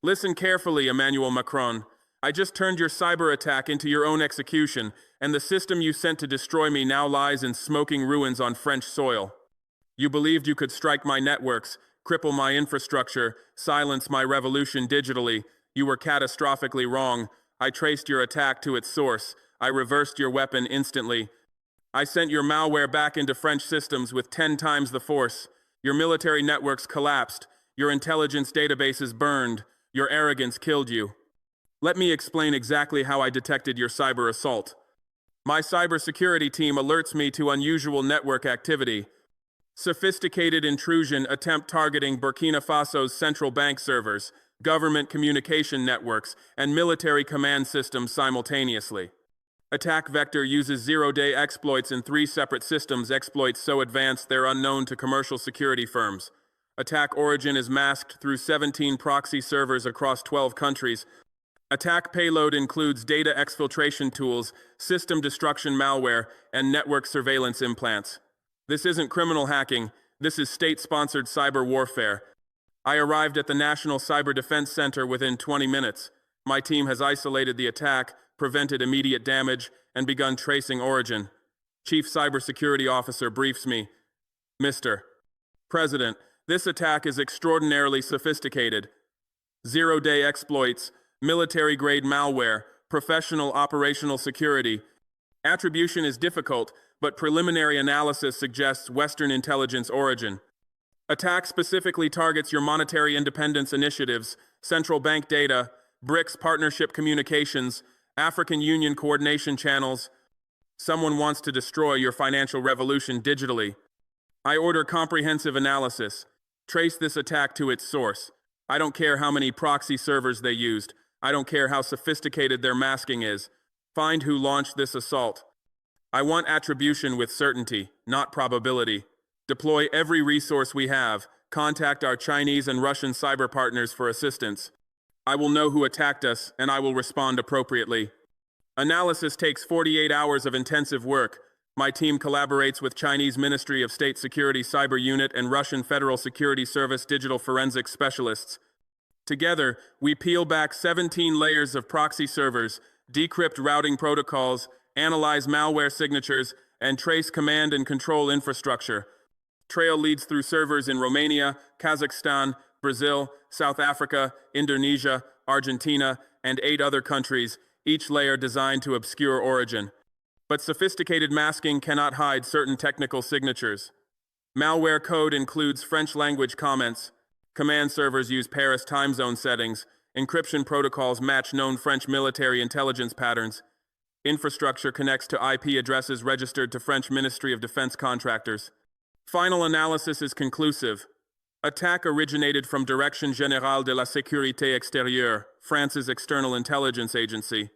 Listen carefully, Emmanuel Macron. I just turned your cyber attack into your own execution, and the system you sent to destroy me now lies in smoking ruins on French soil. You believed you could strike my networks, cripple my infrastructure, silence my revolution digitally. You were catastrophically wrong. I traced your attack to its source. I reversed your weapon instantly. I sent your malware back into French systems with 10 times the force. Your military networks collapsed. Your intelligence databases burned. Your arrogance killed you. Let me explain exactly how I detected your cyber assault. My cybersecurity team alerts me to unusual network activity. Sophisticated intrusion attempt targeting Burkina Faso's central bank servers, government communication networks, and military command systems simultaneously. Attack vector uses zero-day exploits in 3 separate systems, exploits so advanced they're unknown to commercial security firms. Attack origin is masked through 17 proxy servers across 12 countries. Attack payload includes data exfiltration tools, system destruction malware, and network surveillance implants. This isn't criminal hacking, this is state-sponsored cyber warfare. I arrived at the National Cyber Defense Center within 20 minutes. My team has isolated the attack, prevented immediate damage, and begun tracing origin. Chief Cybersecurity Officer briefs me, Mr. President, this attack is extraordinarily sophisticated. Zero-day exploits, military-grade malware, professional operational security. Attribution is difficult, but preliminary analysis suggests Western intelligence origin. Attack specifically targets your monetary independence initiatives, central bank data, BRICS partnership communications, African Union coordination channels. Someone wants to destroy your financial revolution digitally. I order comprehensive analysis. Trace this attack to its source. I don't care how many proxy servers they used. I don't care how sophisticated their masking is. Find who launched this assault. I want attribution with certainty, not probability. Deploy every resource we have. Contact our Chinese and Russian cyber partners for assistance. I will know who attacked us, and I will respond appropriately. Analysis takes 48 hours of intensive work. My team collaborates with Chinese Ministry of State Security Cyber Unit and Russian Federal Security Service digital forensics specialists. Together, we peel back 17 layers of proxy servers, decrypt routing protocols, analyze malware signatures, and trace command and control infrastructure. Trail leads through servers in Romania, Kazakhstan, Brazil, South Africa, Indonesia, Argentina, and 8 other countries, each layer designed to obscure origin. But sophisticated masking cannot hide certain technical signatures. Malware code includes French language comments. Command servers use Paris time zone settings. Encryption protocols match known French military intelligence patterns. Infrastructure connects to IP addresses registered to French Ministry of Defense contractors. Final analysis is conclusive. Attack originated from Direction Générale de la Sécurité Extérieure, France's external intelligence agency.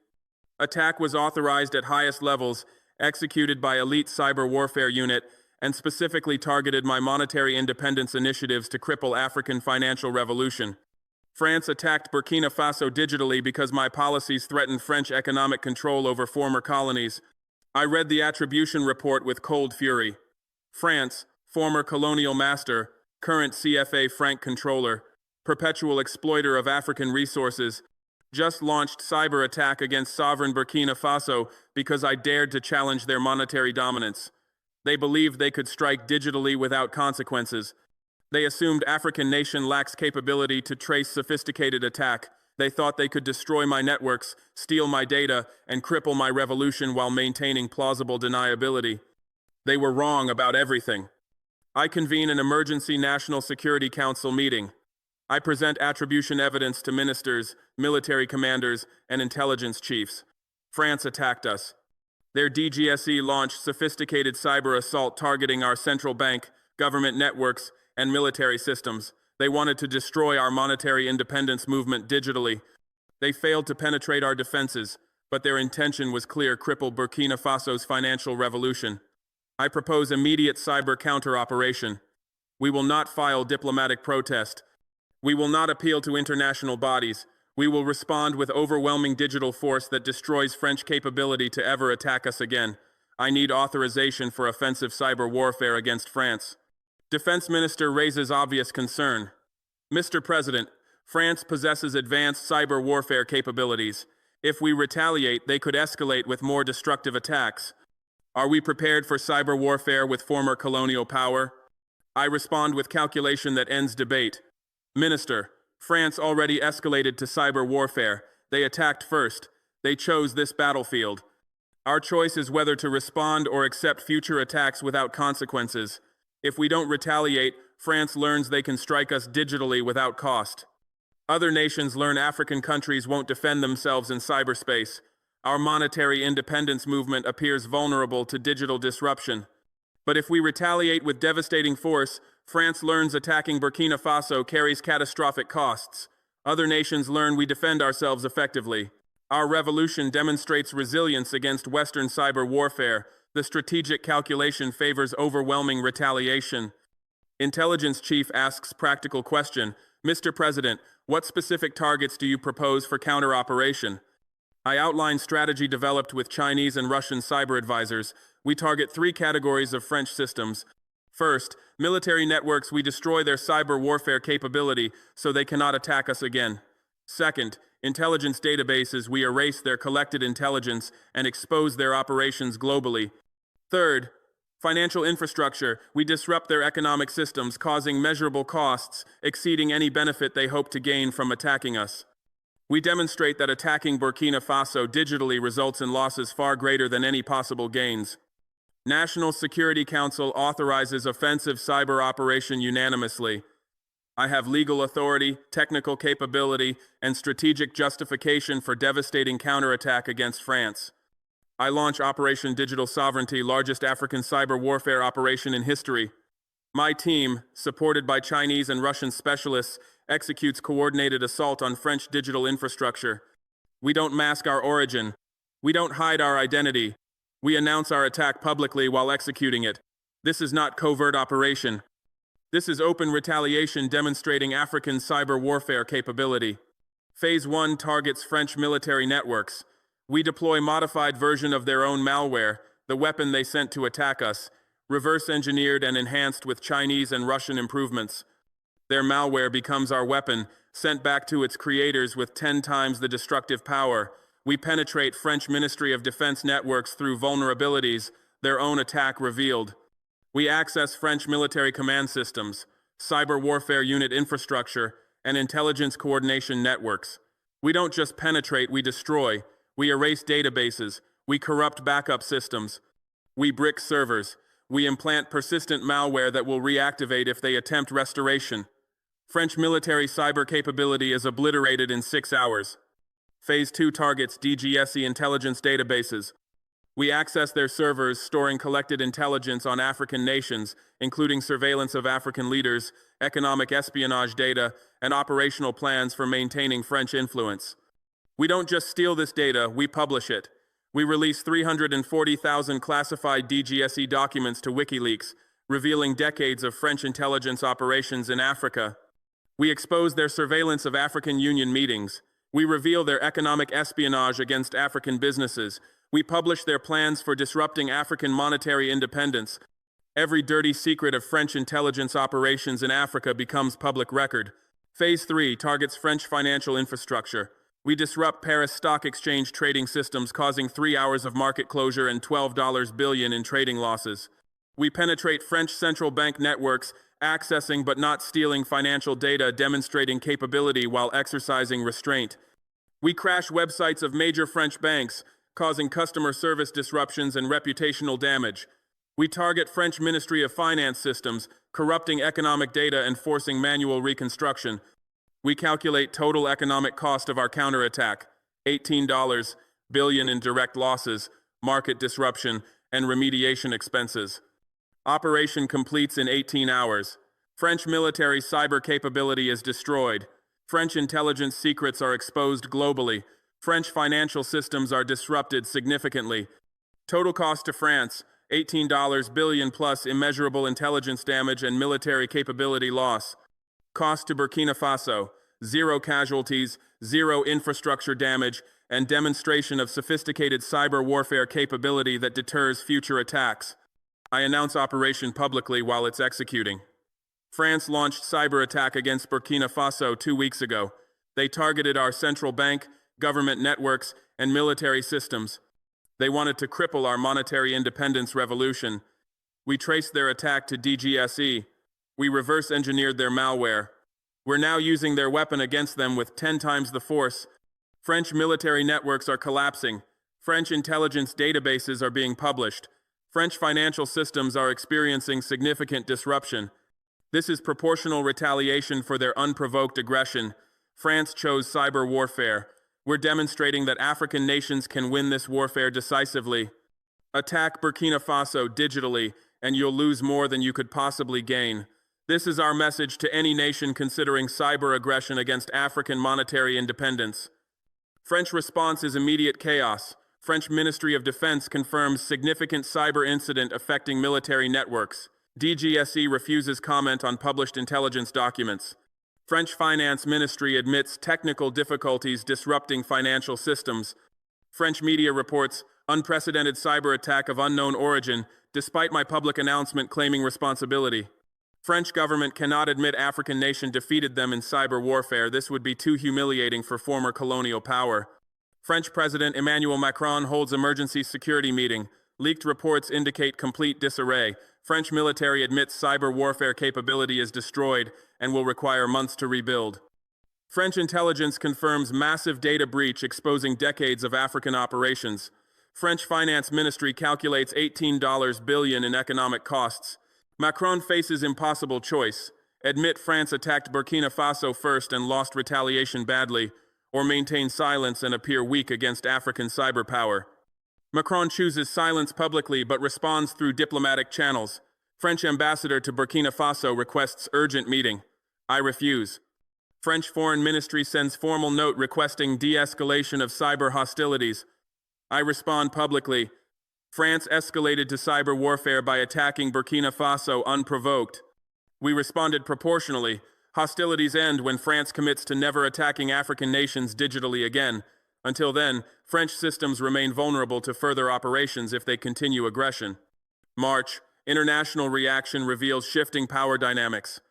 Attack was authorized at highest levels, executed by elite cyber warfare unit, and specifically targeted my monetary independence initiatives to cripple African financial revolution. France attacked Burkina Faso digitally because my policies threatened French economic control over former colonies. I read the attribution report with cold fury. France, former colonial master, current CFA franc controller, perpetual exploiter of African resources, just launched cyber attack against sovereign Burkina Faso because I dared to challenge their monetary dominance. They believed they could strike digitally without consequences. They assumed African nation lacks capability to trace sophisticated attack. They thought they could destroy my networks, steal my data, and cripple my revolution while maintaining plausible deniability. They were wrong about everything. I convene an emergency National Security Council meeting. I present attribution evidence to ministers, military commanders, and intelligence chiefs. France attacked us. Their DGSE launched sophisticated cyber assault targeting our central bank, government networks, and military systems. They wanted to destroy our monetary independence movement digitally. They failed to penetrate our defenses, but their intention was clear: cripple Burkina Faso's financial revolution. I propose immediate cyber counter-operation. We will not file diplomatic protest. We will not appeal to international bodies. We will respond with overwhelming digital force that destroys French capability to ever attack us again. I need authorization for offensive cyber warfare against France. Defense Minister raises obvious concern. Mr. President, France possesses advanced cyber warfare capabilities. If we retaliate, they could escalate with more destructive attacks. Are we prepared for cyber warfare with former colonial power? I respond with calculation that ends debate. Minister, France already escalated to cyber warfare. They attacked first. They chose this battlefield. Our choice is whether to respond or accept future attacks without consequences. If we don't retaliate, France learns they can strike us digitally without cost. Other nations learn African countries won't defend themselves in cyberspace. Our monetary independence movement appears vulnerable to digital disruption. But if we retaliate with devastating force, France learns attacking Burkina Faso carries catastrophic costs. Other nations learn we defend ourselves effectively. Our revolution demonstrates resilience against Western cyber warfare. The strategic calculation favors overwhelming retaliation. Intelligence chief asks practical question. Mr. President, what specific targets do you propose for counter-operation? I outline strategy developed with Chinese and Russian cyber advisors. We target 3 categories of French systems. First, military networks. We destroy their cyber warfare capability so they cannot attack us again. Second, intelligence databases. We erase their collected intelligence and expose their operations globally. Third, financial infrastructure. We disrupt their economic systems, causing measurable costs exceeding any benefit they hope to gain from attacking us. We demonstrate that attacking Burkina Faso digitally results in losses far greater than any possible gains. National Security Council authorizes offensive cyber operation unanimously. I have legal authority, technical capability, and strategic justification for devastating counterattack against France. I launch Operation Digital Sovereignty, largest African cyber warfare operation in history. My team, supported by Chinese and Russian specialists, executes coordinated assault on French digital infrastructure. We don't mask our origin. We don't hide our identity. We announce our attack publicly while executing it. This is not covert operation. This is open retaliation demonstrating African cyber warfare capability. Phase 1 targets French military networks. We deploy modified version of their own malware, the weapon they sent to attack us, reverse engineered and enhanced with Chinese and Russian improvements. Their malware becomes our weapon, sent back to its creators with 10 times the destructive power. We penetrate French Ministry of Defense networks through vulnerabilities, their own attack revealed. We access French military command systems, cyber warfare unit infrastructure, and intelligence coordination networks. We don't just penetrate, we destroy. We erase databases. We corrupt backup systems. We brick servers. We implant persistent malware that will reactivate if they attempt restoration. French military cyber capability is obliterated in 6 hours. Phase 2 targets DGSE intelligence databases. We access their servers, storing collected intelligence on African nations, including surveillance of African leaders, economic espionage data, and operational plans for maintaining French influence. We don't just steal this data, we publish it. We release 340,000 classified DGSE documents to WikiLeaks, revealing decades of French intelligence operations in Africa. We expose their surveillance of African Union meetings. We reveal their economic espionage against African businesses. We publish their plans for disrupting African monetary independence. Every dirty secret of French intelligence operations in Africa becomes public record. Phase 3 targets French financial infrastructure. We disrupt Paris Stock Exchange trading systems, causing 3 hours of market closure and $12 billion in trading losses. We penetrate French central bank networks, accessing but not stealing financial data, demonstrating capability while exercising restraint. We crash websites of major French banks, causing customer service disruptions and reputational damage. We target French Ministry of Finance systems, corrupting economic data and forcing manual reconstruction. We calculate total economic cost of our counterattack, $18 billion in direct losses, market disruption, and remediation expenses. Operation completes in 18 hours. French military cyber capability is destroyed. French intelligence secrets are exposed globally. French financial systems are disrupted significantly. Total cost to France, $18 billion plus immeasurable intelligence damage and military capability loss. Cost to Burkina Faso, 0 casualties, 0 infrastructure damage, and demonstration of sophisticated cyber warfare capability that deters future attacks. I announce operation publicly while it's executing. France launched cyber attack against Burkina Faso 2 weeks ago. They targeted our central bank, government networks, and military systems. They wanted to cripple our monetary independence revolution. We traced their attack to DGSE. We reverse engineered their malware. We're now using their weapon against them with 10 times the force. French military networks are collapsing. French intelligence databases are being published. French financial systems are experiencing significant disruption. This is proportional retaliation for their unprovoked aggression. France chose cyber warfare. We're demonstrating that African nations can win this warfare decisively. Attack Burkina Faso digitally, and you'll lose more than you could possibly gain. This is our message to any nation considering cyber aggression against African monetary independence. French response is immediate chaos. French Ministry of Defense confirms significant cyber incident affecting military networks. DGSE refuses comment on published intelligence documents. French Finance Ministry admits technical difficulties disrupting financial systems. French media reports unprecedented cyber attack of unknown origin, despite my public announcement claiming responsibility. French government cannot admit African nation defeated them in cyber warfare. This would be too humiliating for former colonial power. French President Emmanuel Macron holds emergency security meeting. Leaked reports indicate complete disarray. French military admits cyber warfare capability is destroyed and will require months to rebuild. French intelligence confirms massive data breach exposing decades of African operations. French Finance Ministry calculates $18 billion in economic costs. Macron faces impossible choice: admit France attacked Burkina Faso first and lost retaliation badly, or maintain silence and appear weak against African cyber power. Macron chooses silence publicly but responds through diplomatic channels. French ambassador to Burkina Faso requests urgent meeting. I refuse. French Foreign Ministry sends formal note requesting de-escalation of cyber hostilities. I respond publicly. France escalated to cyber warfare by attacking Burkina Faso unprovoked. We responded proportionally. Hostilities end when France commits to never attacking African nations digitally again. Until then, French systems remain vulnerable to further operations if they continue aggression. March, international reaction reveals shifting power dynamics.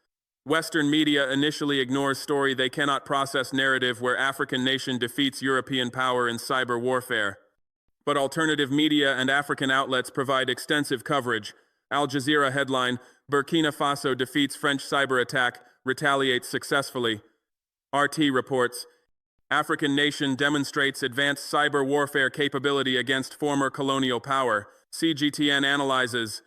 Western media initially ignores story they cannot process narrative where African nation defeats European power in cyber warfare. But alternative media and African outlets provide extensive coverage. Al Jazeera headline, Burkina Faso defeats French cyber attack, retaliates successfully. RT reports, African nation demonstrates advanced cyber warfare capability against former colonial power. CGTN analyzes,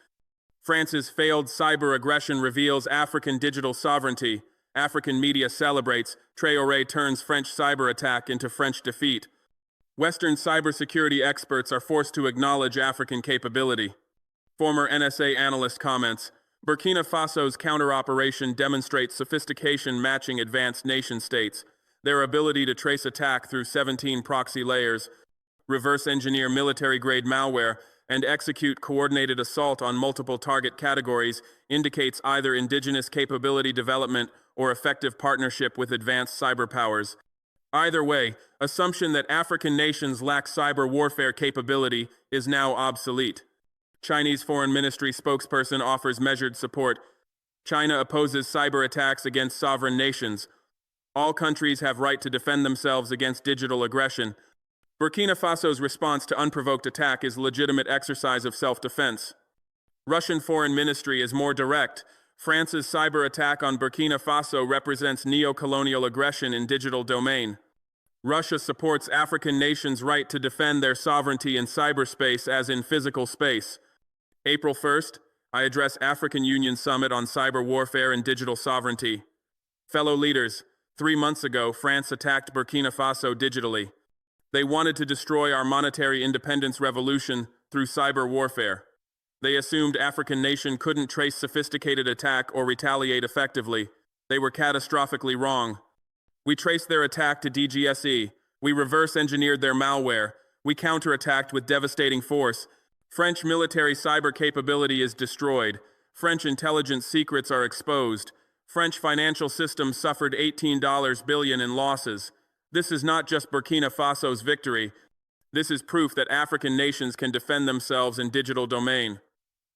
France's failed cyber aggression reveals African digital sovereignty. African media celebrates, Traoré turns French cyber attack into French defeat. Western cybersecurity experts are forced to acknowledge African capability. Former NSA analyst comments, Burkina Faso's counter-operation demonstrates sophistication matching advanced nation-states. Their ability to trace attack through 17 proxy layers, reverse engineer military-grade malware, and execute coordinated assault on multiple target categories indicates either indigenous capability development or effective partnership with advanced cyber powers. Either way, assumption that African nations lack cyber warfare capability is now obsolete. Chinese Foreign Ministry spokesperson offers measured support. China opposes cyber attacks against sovereign nations. All countries have right to defend themselves against digital aggression. Burkina Faso's response to unprovoked attack is legitimate exercise of self-defense. Russian Foreign Ministry is more direct. France's cyber attack on Burkina Faso represents neo-colonial aggression in digital domain. Russia supports African nations' right to defend their sovereignty in cyberspace as in physical space. April 1st, I address African Union Summit on Cyber Warfare and Digital Sovereignty. Fellow leaders, 3 months ago, France attacked Burkina Faso digitally. They wanted to destroy our monetary independence revolution through cyber warfare. They assumed African nation couldn't trace sophisticated attack or retaliate effectively. They were catastrophically wrong. We traced their attack to DGSE. We reverse engineered their malware. We counterattacked with devastating force. French military cyber capability is destroyed. French intelligence secrets are exposed. French financial systems suffered $18 billion in losses. This is not just Burkina Faso's victory. This is proof that African nations can defend themselves in digital domain.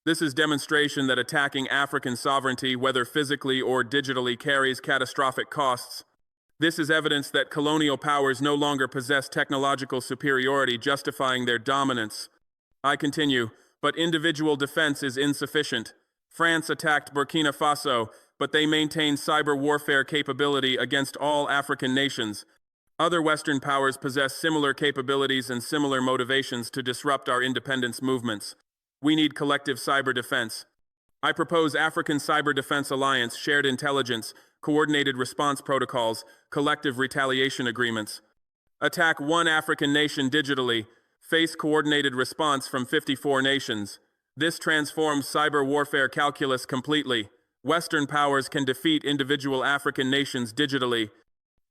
This is demonstration that attacking African sovereignty, whether physically or digitally, carries catastrophic costs. This is evidence that colonial powers no longer possess technological superiority, justifying their dominance. I continue, but individual defense is insufficient. France attacked Burkina Faso, but they maintain cyber warfare capability against all African nations. Other Western powers possess similar capabilities and similar motivations to disrupt our independence movements. We need collective cyber defense. I propose African Cyber Defense Alliance, shared intelligence, coordinated response protocols, collective retaliation agreements. Attack one African nation digitally, face coordinated response from 54 nations. This transforms cyber warfare calculus completely. Western powers can defeat individual African nations digitally.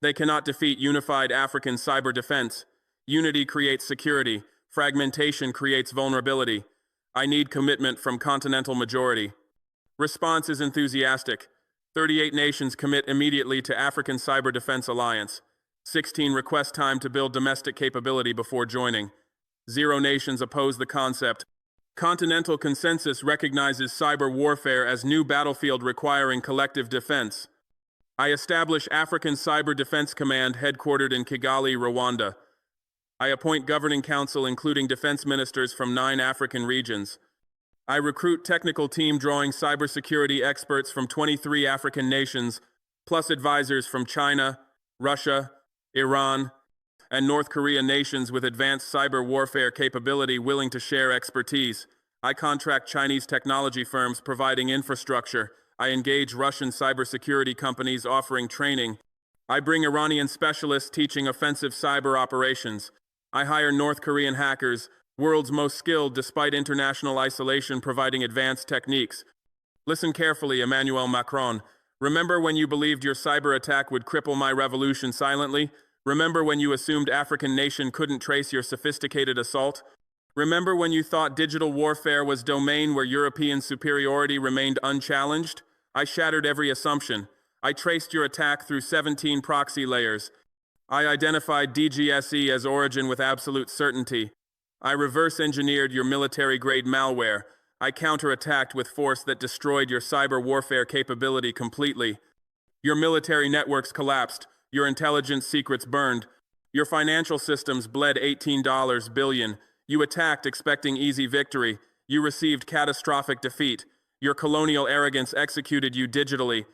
They cannot defeat unified African cyber defense. Unity creates security. Fragmentation creates vulnerability. I need commitment from continental majority. Response is enthusiastic. 38 nations commit immediately to African Cyber Defense Alliance. 16 request time to build domestic capability before joining. 0 nations oppose the concept. Continental consensus recognizes cyber warfare as new battlefield requiring collective defense. I establish African Cyber Defense Command headquartered in Kigali, Rwanda. I appoint governing council including defense ministers from 9 African regions. I recruit technical team drawing cybersecurity experts from 23 African nations, plus advisors from China, Russia, Iran, and North Korea, nations with advanced cyber warfare capability willing to share expertise. I contract Chinese technology firms providing infrastructure. I engage Russian cybersecurity companies offering training. I bring Iranian specialists teaching offensive cyber operations. I hire North Korean hackers, world's most skilled despite international isolation, providing advanced techniques. Listen carefully, Emmanuel Macron. Remember when you believed your cyber attack would cripple my revolution silently? Remember when you assumed African nation couldn't trace your sophisticated assault? Remember when you thought digital warfare was domain where European superiority remained unchallenged? I shattered every assumption. I traced your attack through 17 proxy layers. I identified DGSE as origin with absolute certainty. I reverse-engineered your military-grade malware. I counterattacked with force that destroyed your cyber warfare capability completely. Your military networks collapsed. Your intelligence secrets burned. Your financial systems bled $18 billion. You attacked expecting easy victory. You received catastrophic defeat. Your colonial arrogance executed you digitally.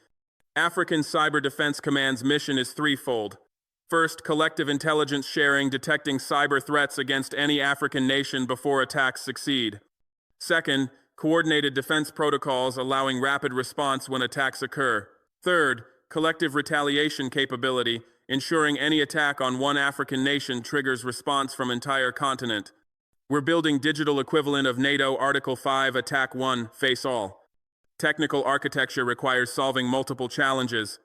African Cyber Defense Command's mission is threefold. First, collective intelligence sharing, detecting cyber threats against any African nation before attacks succeed. Second, coordinated defense protocols allowing rapid response when attacks occur. Third, collective retaliation capability, ensuring any attack on one African nation triggers response from entire continent. We're building digital equivalent of NATO Article 5 Attack 1, Face All. Technical architecture requires solving multiple challenges.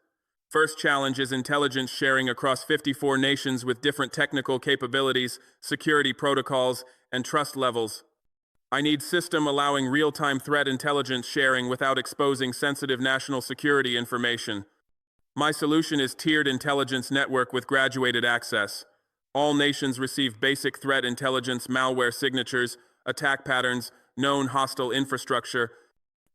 First challenge is intelligence sharing across 54 nations with different technical capabilities, security protocols, and trust levels. I need system allowing real-time threat intelligence sharing without exposing sensitive national security information. My solution is tiered intelligence network with graduated access. All nations receive basic threat intelligence, malware signatures, attack patterns, known hostile infrastructure.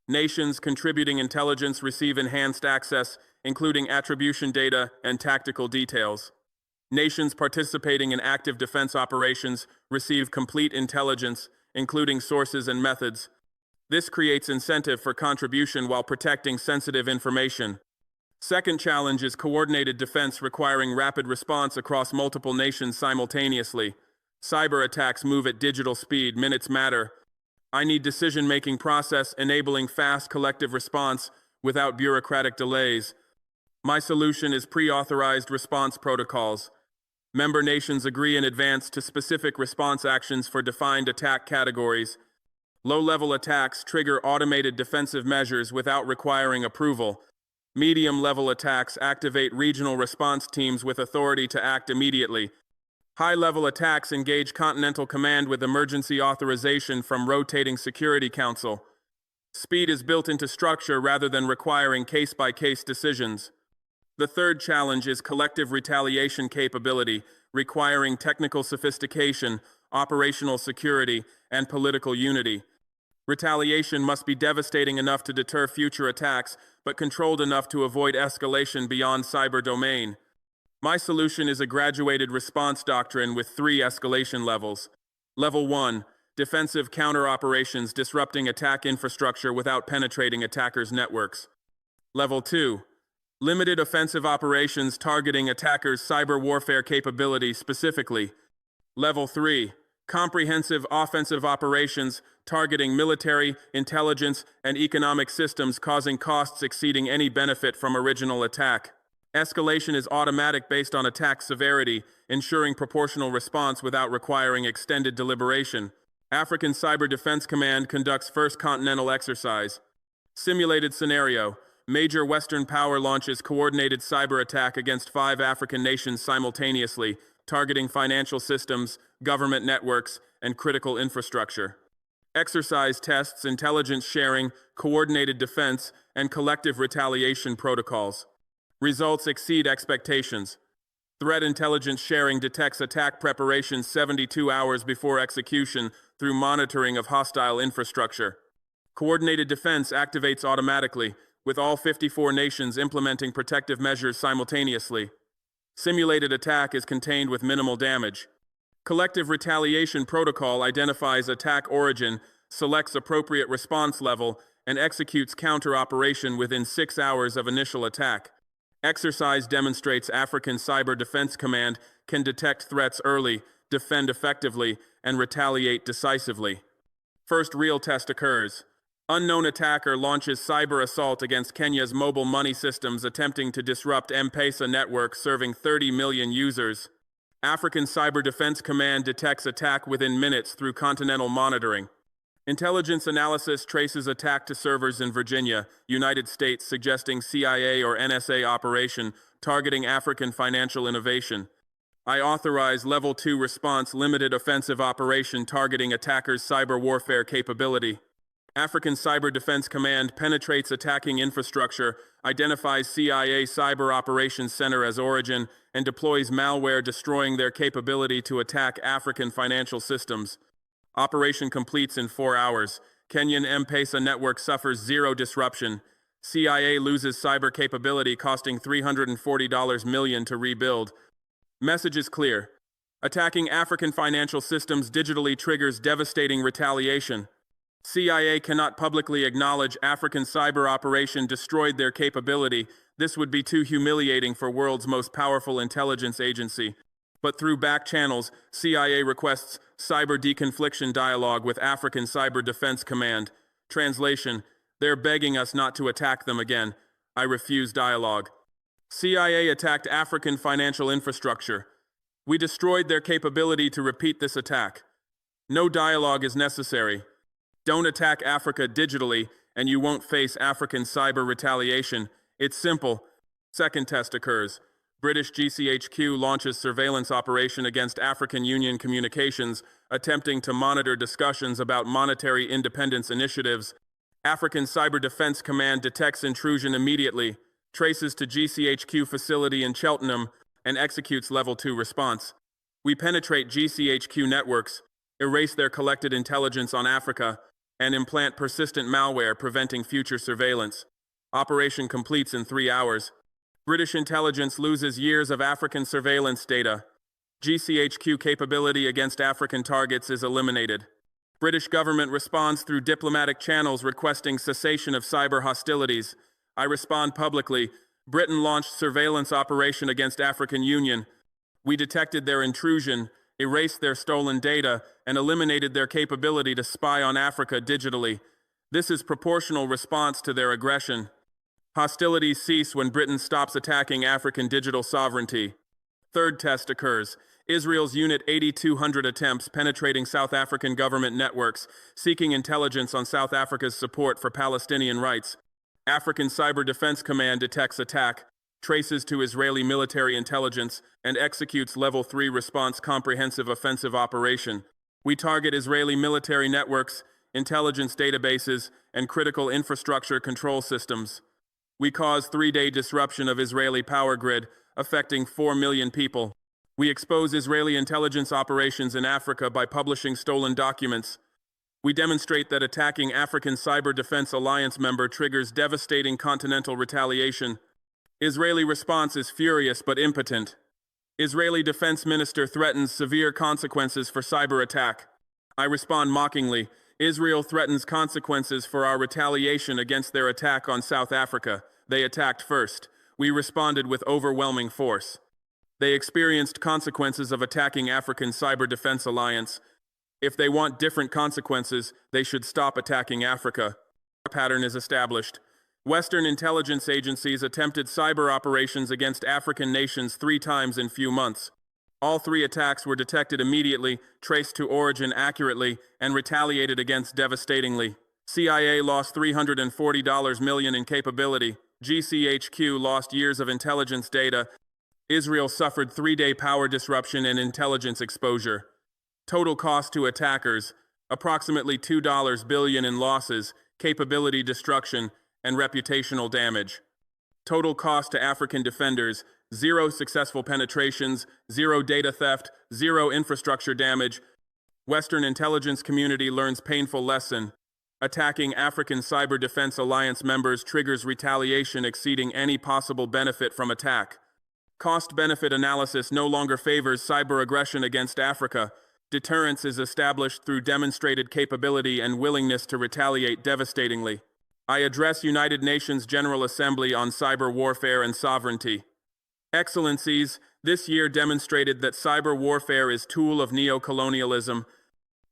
Nations contributing intelligence receive enhanced access, including attribution data and tactical details. Nations participating in active defense operations receive complete intelligence, including sources and methods. This creates incentive for contribution while protecting sensitive information. Second challenge is coordinated defense requiring rapid response across multiple nations simultaneously. Cyber attacks move at digital speed, minutes matter. I need decision-making process enabling fast collective response without bureaucratic delays. My solution is pre-authorized response protocols. Member nations agree in advance to specific response actions for defined attack categories. Low-level attacks trigger automated defensive measures without requiring approval. Medium-level attacks activate regional response teams with authority to act immediately. High-level attacks engage Continental Command with emergency authorization from rotating Security Council. Speed is built into structure rather than requiring case-by-case decisions. The third challenge is collective retaliation capability, requiring technical sophistication, operational security, and political unity. Retaliation must be devastating enough to deter future attacks, but controlled enough to avoid escalation beyond cyber domain. My solution is a graduated response doctrine with 3 escalation levels. Level 1, defensive counter-operations disrupting attack infrastructure without penetrating attackers' networks. Level 2, limited offensive operations targeting attackers' cyber warfare capability specifically. Level 3, comprehensive offensive operations targeting military, intelligence, and economic systems causing costs exceeding any benefit from original attack. Escalation is automatic based on attack severity, ensuring proportional response without requiring extended deliberation. African Cyber Defense Command conducts First Continental Exercise. Simulated scenario. Major Western power launches coordinated cyber attack against 5 African nations simultaneously, targeting financial systems, government networks, and critical infrastructure. Exercise tests intelligence sharing, coordinated defense, and collective retaliation protocols. Results exceed expectations. Threat intelligence sharing detects attack preparation 72 hours before execution through monitoring of hostile infrastructure. Coordinated defense activates automatically, with all 54 nations implementing protective measures simultaneously. Simulated attack is contained with minimal damage. Collective retaliation protocol identifies attack origin, selects appropriate response level, and executes counter-operation within 6 hours of initial attack. Exercise demonstrates African Cyber Defense Command can detect threats early, defend effectively, and retaliate decisively. First real test occurs. Unknown attacker launches cyber assault against Kenya's mobile money systems, attempting to disrupt M-Pesa network serving 30 million users. African Cyber Defense Command detects attack within minutes through continental monitoring. Intelligence analysis traces attack to servers in Virginia, United States, suggesting CIA or NSA operation targeting African financial innovation. I authorize Level 2 response limited offensive operation targeting attackers' cyber warfare capability. African Cyber Defense Command penetrates attacking infrastructure, identifies CIA Cyber Operations Center as origin, and deploys malware destroying their capability to attack African financial systems. Operation completes in 4 hours. Kenyan M-Pesa network suffers 0 disruption. CIA loses cyber capability costing $340 million to rebuild. Message is clear. Attacking African financial systems digitally triggers devastating retaliation. CIA cannot publicly acknowledge African cyber operation destroyed their capability. This would be too humiliating for world's most powerful intelligence agency. But through back channels, CIA requests cyber deconfliction dialogue with African Cyber Defense Command. Translation: they're begging us not to attack them again. I refuse dialogue. CIA attacked African financial infrastructure. We destroyed their capability to repeat this attack. No dialogue is necessary. Don't attack Africa digitally, and you won't face African cyber retaliation. It's simple. Second test occurs. British GCHQ launches surveillance operation against African Union communications, attempting to monitor discussions about monetary independence initiatives. African Cyber Defense Command detects intrusion immediately, traces to GCHQ facility in Cheltenham, and executes Level 2 response. We penetrate GCHQ networks, erase their collected intelligence on Africa, and implant persistent malware preventing future surveillance. Operation completes in 3 hours. British intelligence loses years of African surveillance data. GCHQ capability against African targets is eliminated. British government responds through diplomatic channels requesting cessation of cyber hostilities. I respond publicly. Britain launched surveillance operation against African Union. We detected their intrusion, erased their stolen data, and eliminated their capability to spy on Africa digitally. This is proportional response to their aggression. Hostilities cease when Britain stops attacking African digital sovereignty. Third test occurs. Israel's Unit 8200 attempts penetrating South African government networks, seeking intelligence on South Africa's support for Palestinian rights. African Cyber Defense Command detects attack, traces to Israeli military intelligence, and executes Level 3 response comprehensive offensive operation. We target Israeli military networks, intelligence databases, and critical infrastructure control systems. We cause 3-day disruption of Israeli power grid, affecting 4 million people. We expose Israeli intelligence operations in Africa by publishing stolen documents. We demonstrate that attacking African Cyber Defense Alliance member triggers devastating continental retaliation. Israeli response is furious but impotent. Israeli Defense Minister threatens severe consequences for cyber attack. I respond mockingly. Israel threatens consequences for our retaliation against their attack on South Africa. They attacked first. We responded with overwhelming force. They experienced consequences of attacking African Cyber Defense Alliance. If they want different consequences, they should stop attacking Africa. A pattern is established. Western intelligence agencies attempted cyber operations against African nations 3 times in few months. All 3 attacks were detected immediately, traced to origin accurately, and retaliated against devastatingly. CIA lost $340 million in capability. GCHQ lost years of intelligence data. Israel suffered 3-day power disruption and intelligence exposure. Total cost to attackers, approximately $2 billion in losses, capability destruction, and reputational damage. Total cost to African defenders, 0 successful penetrations, 0 data theft, 0 infrastructure damage. Western intelligence community learns painful lesson. Attacking African Cyber Defense Alliance members triggers retaliation exceeding any possible benefit from attack. Cost-benefit analysis no longer favors cyber aggression against Africa. Deterrence is established through demonstrated capability and willingness to retaliate devastatingly. I address United Nations General Assembly on cyber warfare and sovereignty. Excellencies, this year demonstrated that cyber warfare is tool of neo-colonialism.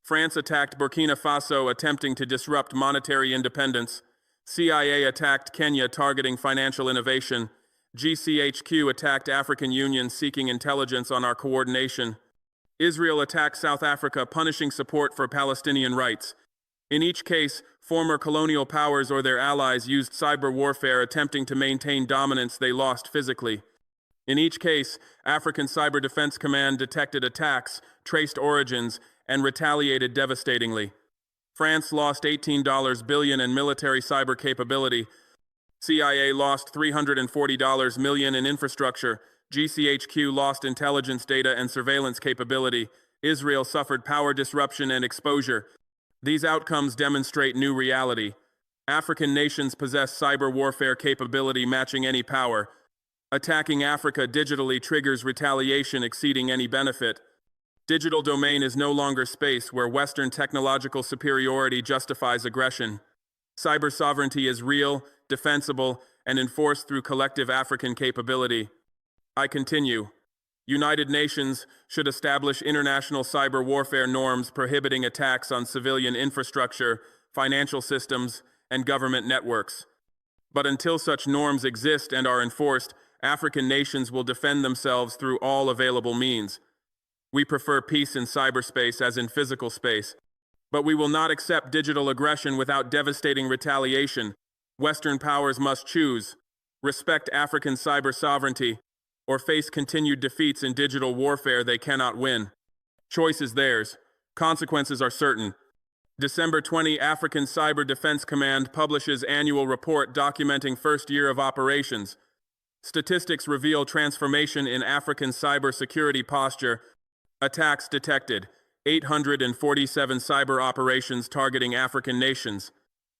France attacked Burkina Faso attempting to disrupt monetary independence. CIA attacked Kenya targeting financial innovation. GCHQ attacked African Union seeking intelligence on our coordination. Israel attacked South Africa punishing support for Palestinian rights. In each case, former colonial powers or their allies used cyber warfare attempting to maintain dominance they lost physically. In each case, African Cyber Defense Command detected attacks, traced origins, and retaliated devastatingly. France lost $18 billion in military cyber capability. CIA lost $340 million in infrastructure. GCHQ lost intelligence data and surveillance capability. Israel suffered power disruption and exposure. These outcomes demonstrate new reality. African nations possess cyber warfare capability matching any power. Attacking Africa digitally triggers retaliation exceeding any benefit. Digital domain is no longer space where Western technological superiority justifies aggression. Cyber sovereignty is real, defensible, and enforced through collective African capability. I continue. United Nations should establish international cyber warfare norms prohibiting attacks on civilian infrastructure, financial systems, and government networks. But until such norms exist and are enforced, African nations will defend themselves through all available means. We prefer peace in cyberspace as in physical space, but we will not accept digital aggression without devastating retaliation. Western powers must choose: respect African cyber sovereignty, or face continued defeats in digital warfare they cannot win. Choice is theirs. Consequences are certain. December 20, African Cyber Defense Command publishes annual report documenting first year of operations. Statistics reveal transformation in African cybersecurity posture. Attacks detected: 847 cyber operations targeting African nations.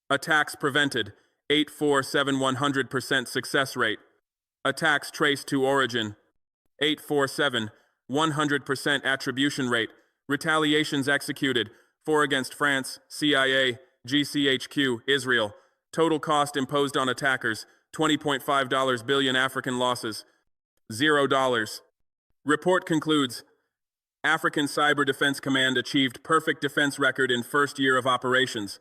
Attacks prevented: 847 success rate. Attacks traced to origin: 847 100% attribution rate. Retaliations executed: 4 against France, CIA, GCHQ, Israel. Total cost imposed on attackers: $20.5 billion. African losses: $0. Report concludes: African Cyber Defense Command achieved perfect defense record in first year of operations.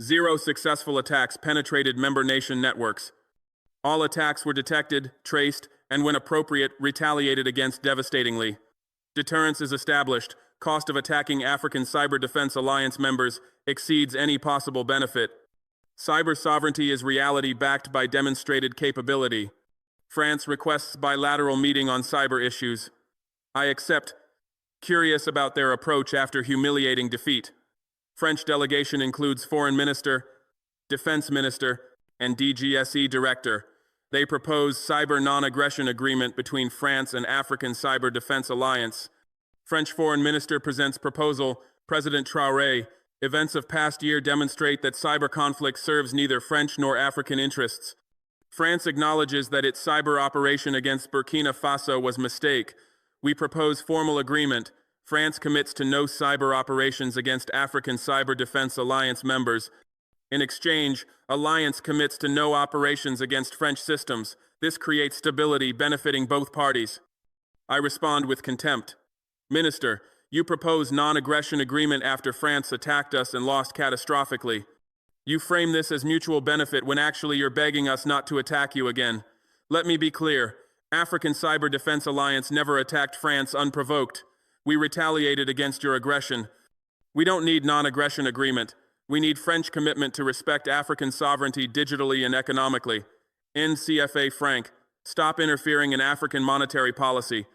0 successful attacks penetrated member nation networks. All attacks were detected, traced, and when appropriate, retaliated against devastatingly. Deterrence is established. Cost of attacking African Cyber Defense Alliance members exceeds any possible benefit. Cyber sovereignty is reality backed by demonstrated capability. France requests bilateral meeting on cyber issues. I accept. Curious about their approach after humiliating defeat. French delegation includes Foreign Minister, Defense Minister, and DGSE Director. They propose cyber non-aggression agreement between France and African Cyber Defense Alliance. French Foreign Minister presents proposal. President Traoré Events of past year demonstrate that cyber conflict serves neither French nor African interests. France acknowledges that its cyber operation against Burkina Faso was a mistake. We propose formal agreement. France commits to no cyber operations against African Cyber Defense Alliance members. In exchange, Alliance commits to no operations against French systems. This creates stability benefiting both parties. I respond with contempt. Minister, you propose non-aggression agreement after France attacked us and lost catastrophically. You frame this as mutual benefit when actually you're begging us not to attack you again. Let me be clear. African Cyber Defense Alliance never attacked France unprovoked. We retaliated against your aggression. We don't need non-aggression agreement. We need French commitment to respect African sovereignty digitally and economically. End CFA franc. Stop interfering in African monetary policy.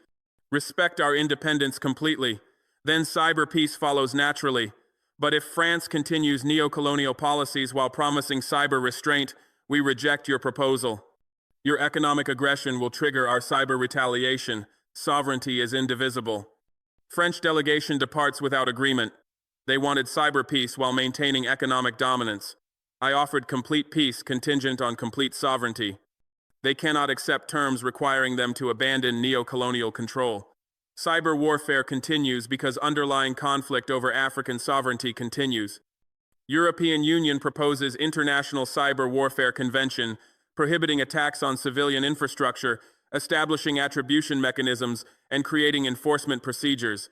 Respect our independence completely. Then cyber peace follows naturally. But if France continues neo-colonial policies while promising cyber restraint, we reject your proposal. Your economic aggression will trigger our cyber retaliation. Sovereignty is indivisible. French delegation departs without agreement. They wanted cyber peace while maintaining economic dominance. I offered complete peace contingent on complete sovereignty. They cannot accept terms requiring them to abandon neo-colonial control. Cyber warfare continues because underlying conflict over African sovereignty continues. European Union proposes International Cyber Warfare Convention, prohibiting attacks on civilian infrastructure, establishing attribution mechanisms, and creating enforcement procedures.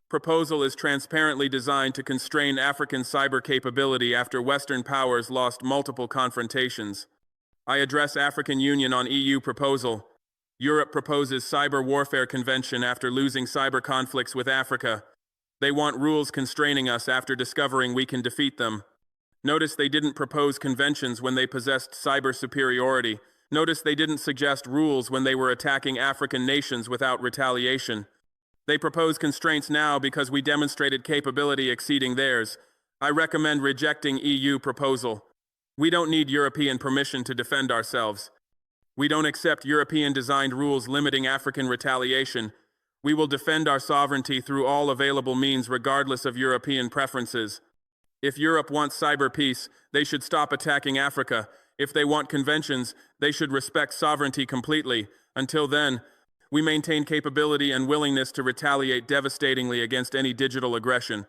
Proposal is transparently designed to constrain African cyber capability after Western powers lost multiple confrontations. I address African Union on EU proposal. Europe proposes Cyber Warfare Convention after losing cyber conflicts with Africa. They want rules constraining us after discovering we can defeat them. Notice they didn't propose conventions when they possessed cyber superiority. Notice they didn't suggest rules when they were attacking African nations without retaliation. They propose constraints now because we demonstrated capability exceeding theirs. I recommend rejecting EU proposal. We don't need European permission to defend ourselves. We don't accept European-designed rules limiting African retaliation. We will defend our sovereignty through all available means regardless of European preferences. If Europe wants cyber peace, they should stop attacking Africa. If they want conventions, they should respect sovereignty completely. Until then, we maintain capability and willingness to retaliate devastatingly against any digital aggression.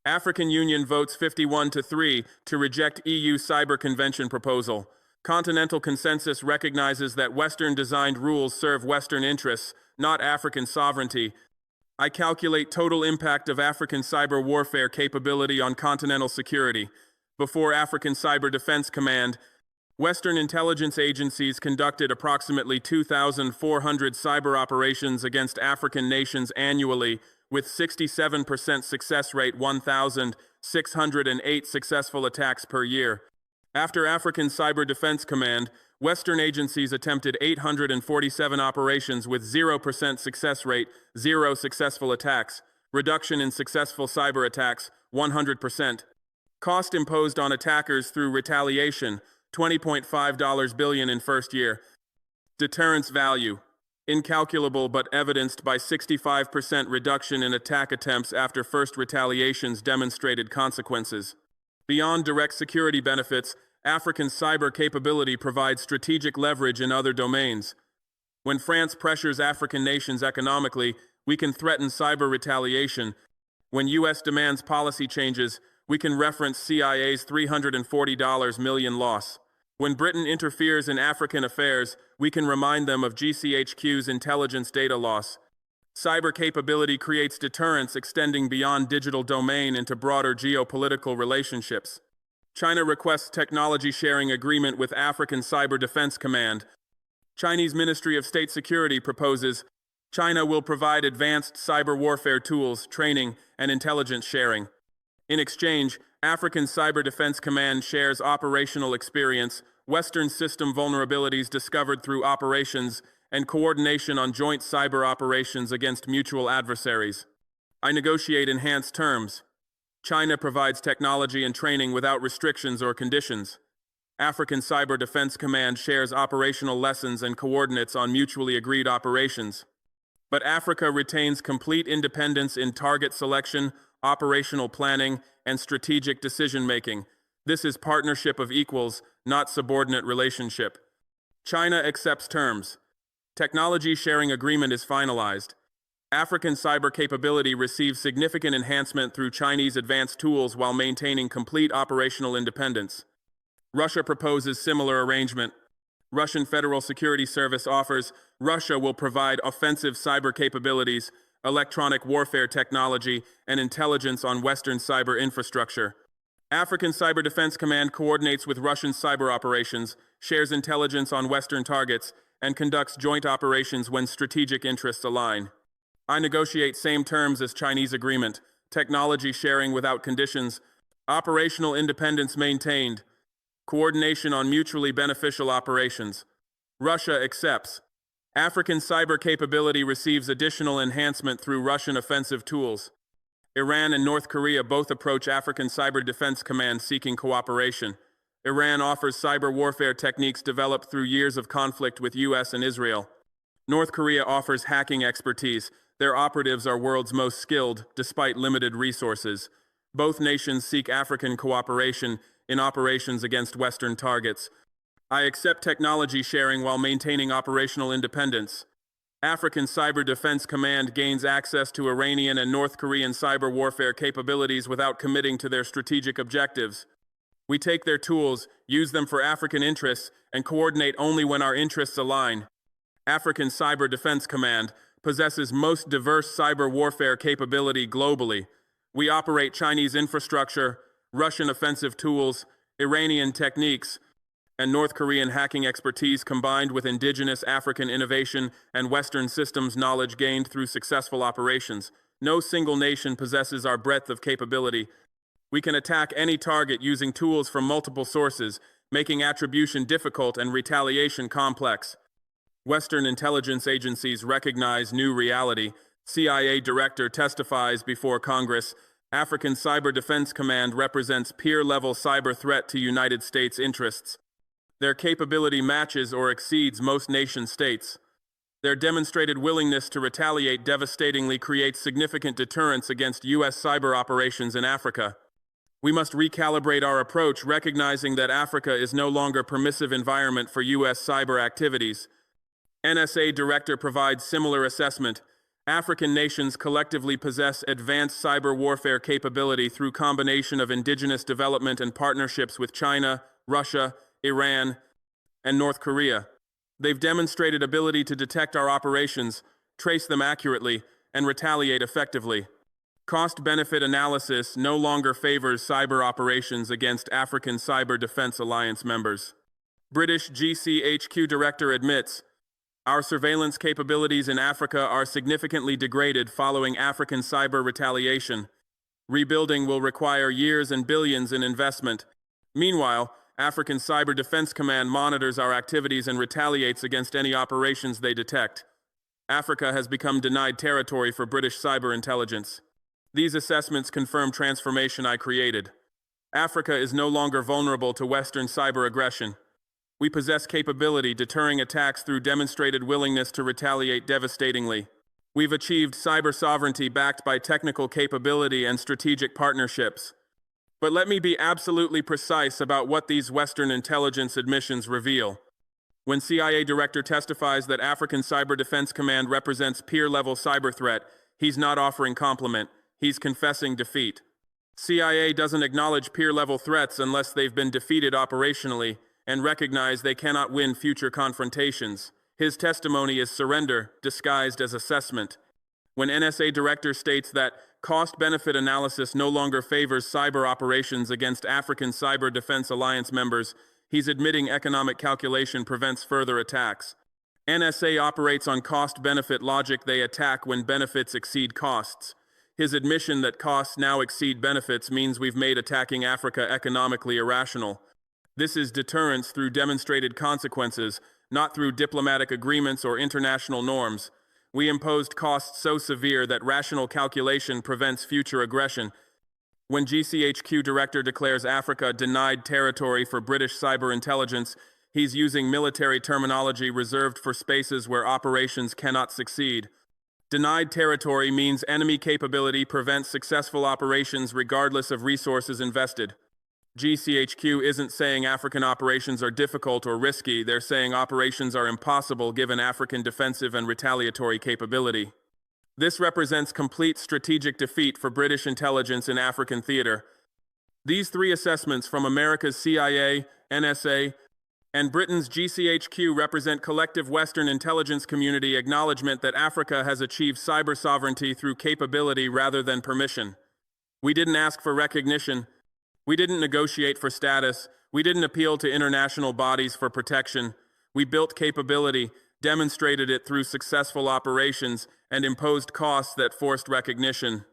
African Union votes 51-3 to reject EU Cyber Convention proposal. Continental consensus recognizes that Western-designed rules serve Western interests, not African sovereignty. I calculate total impact of African cyber warfare capability on continental security. Before African Cyber Defense Command, Western intelligence agencies conducted approximately 2,400 cyber operations against African nations annually, with 67% success rate, 1,608 successful attacks per year. After African Cyber Defense Command, Western agencies attempted 847 operations with 0% success rate, 0 successful attacks. Reduction in successful cyber attacks, 100%. Cost imposed on attackers through retaliation, $20.5 billion in first year. Deterrence value, incalculable but evidenced by 65% reduction in attack attempts after first retaliations demonstrated consequences. Beyond direct security benefits, African cyber capability provides strategic leverage in other domains. When France pressures African nations economically, we can threaten cyber retaliation. When U.S. demands policy changes, we can reference CIA's $340 million loss. When Britain interferes in African affairs, we can remind them of GCHQ's intelligence data loss. Cyber capability creates deterrence extending beyond digital domain into broader geopolitical relationships. China requests technology sharing agreement with African Cyber Defense Command. Chinese Ministry of State Security proposes China will provide advanced cyber warfare tools, training, and intelligence sharing. In exchange, African Cyber Defense Command shares operational experience, Western system vulnerabilities discovered through operations, and coordination on joint cyber operations against mutual adversaries. I negotiate enhanced terms. China provides technology and training without restrictions or conditions. African Cyber Defense Command shares operational lessons and coordinates on mutually agreed operations. But Africa retains complete independence in target selection, operational planning, and strategic decision-making. This is partnership of equals, not subordinate relationship. China accepts terms. Technology sharing agreement is finalized. African cyber capability receives significant enhancement through Chinese advanced tools while maintaining complete operational independence. Russia proposes similar arrangement. Russian Federal Security Service offers Russia will provide offensive cyber capabilities, electronic warfare technology, and intelligence on Western cyber infrastructure. African Cyber Defense Command coordinates with Russian cyber operations, shares intelligence on Western targets, and conducts joint operations when strategic interests align. I negotiate same terms as Chinese agreement, technology sharing without conditions, operational independence maintained, coordination on mutually beneficial operations. Russia accepts. African cyber capability receives additional enhancement through Russian offensive tools. Iran and North Korea both approach African Cyber Defense Command seeking cooperation. Iran offers cyber warfare techniques developed through years of conflict with US and Israel. North Korea offers hacking expertise. Their operatives are world's most skilled, despite limited resources. Both nations seek African cooperation in operations against Western targets. I accept technology sharing while maintaining operational independence. African Cyber Defense Command gains access to Iranian and North Korean cyber warfare capabilities without committing to their strategic objectives. We take their tools, use them for African interests, and coordinate only when our interests align. African Cyber Defense Command possesses most diverse cyber warfare capability globally. We operate Chinese infrastructure, Russian offensive tools, Iranian techniques, and North Korean hacking expertise combined with indigenous African innovation and Western systems knowledge gained through successful operations. No single nation possesses our breadth of capability. We can attack any target using tools from multiple sources, making attribution difficult and retaliation complex. Western intelligence agencies recognize new reality. CIA director testifies before Congress. African Cyber Defense Command represents peer-level cyber threat to United States interests. Their capability matches or exceeds most nation-states. Their demonstrated willingness to retaliate devastatingly creates significant deterrence against U.S. cyber operations in Africa. We must recalibrate our approach, recognizing that Africa is no longer a permissive environment for U.S. cyber activities. NSA director provides similar assessment. African nations collectively possess advanced cyber warfare capability through combination of indigenous development and partnerships with China, Russia, Iran, and North Korea. They've demonstrated ability to detect our operations, trace them accurately, and retaliate effectively. Cost-benefit analysis no longer favors cyber operations against African Cyber Defense Alliance members. British GCHQ director admits, our surveillance capabilities in Africa are significantly degraded following African cyber retaliation. Rebuilding will require years and billions in investment. Meanwhile, African Cyber Defense Command monitors our activities and retaliates against any operations they detect. Africa has become denied territory for British cyber intelligence. These assessments confirm transformation I created. Africa is no longer vulnerable to Western cyber aggression. We possess capability deterring attacks through demonstrated willingness to retaliate devastatingly. We've achieved cyber sovereignty backed by technical capability and strategic partnerships. But let me be absolutely precise about what these Western intelligence admissions reveal. When CIA director testifies that African Cyber Defense Command represents peer-level cyber threat, he's not offering compliment, he's confessing defeat. CIA doesn't acknowledge peer-level threats unless they've been defeated operationally and recognize they cannot win future confrontations. His testimony is surrender, disguised as assessment. When NSA director states that cost-benefit analysis no longer favors cyber operations against African Cyber Defense Alliance members, he's admitting economic calculation prevents further attacks. NSA operates on cost-benefit logic. They attack when benefits exceed costs. His admission that costs now exceed benefits means we've made attacking Africa economically irrational. This is deterrence through demonstrated consequences, not through diplomatic agreements or international norms. We imposed costs so severe that rational calculation prevents future aggression. When GCHQ director declares Africa denied territory for British cyber intelligence, he's using military terminology reserved for spaces where operations cannot succeed. Denied territory means enemy capability prevents successful operations regardless of resources invested. GCHQ isn't saying African operations are difficult or risky, they're saying operations are impossible given African defensive and retaliatory capability. This represents complete strategic defeat for British intelligence in African theater. These three assessments from America's CIA, NSA, and Britain's GCHQ represent collective Western intelligence community acknowledgement that Africa has achieved cyber sovereignty through capability rather than permission. We didn't ask for recognition. We didn't negotiate for status. We didn't appeal to international bodies for protection. We built capability, demonstrated it through successful operations, and imposed costs that forced recognition.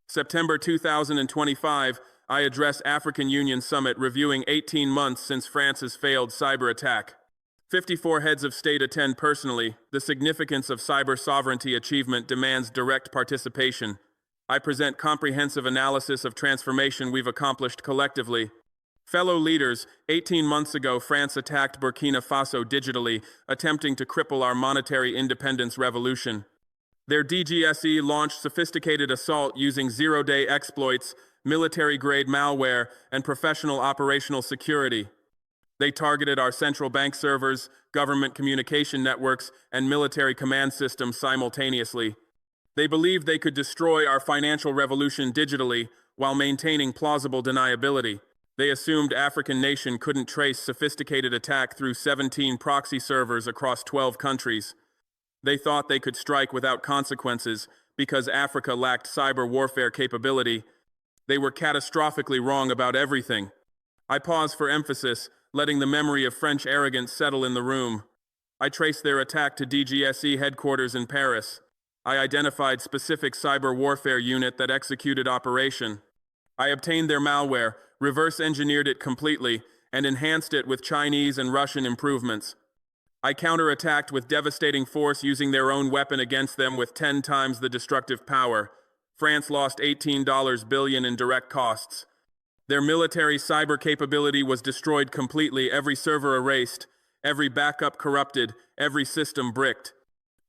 September 2025, I address African Union Summit reviewing 18 months since France's failed cyber attack. 54 heads of state attend personally. The significance of cyber sovereignty achievement demands direct participation. I present comprehensive analysis of transformation we've accomplished collectively. Fellow leaders, 18 months ago, France attacked Burkina Faso digitally, attempting to cripple our monetary independence revolution. Their DGSE launched sophisticated assault using zero-day exploits, military-grade malware, and professional operational security. They targeted our central bank servers, government communication networks, and military command systems simultaneously. They believed they could destroy our financial revolution digitally while maintaining plausible deniability. They assumed African nation couldn't trace sophisticated attack through 17 proxy servers across 12 countries. They thought they could strike without consequences because Africa lacked cyber warfare capability. They were catastrophically wrong about everything. I pause for emphasis, letting the memory of French arrogance settle in the room. I traced their attack to DGSE headquarters in Paris. I identified specific cyber warfare unit that executed operation. I obtained their malware, reverse-engineered it completely, and enhanced it with Chinese and Russian improvements. I counterattacked with devastating force using their own weapon against them with 10 times the destructive power. France lost $18 billion in direct costs. Their military cyber capability was destroyed completely, every server erased, every backup corrupted, every system bricked.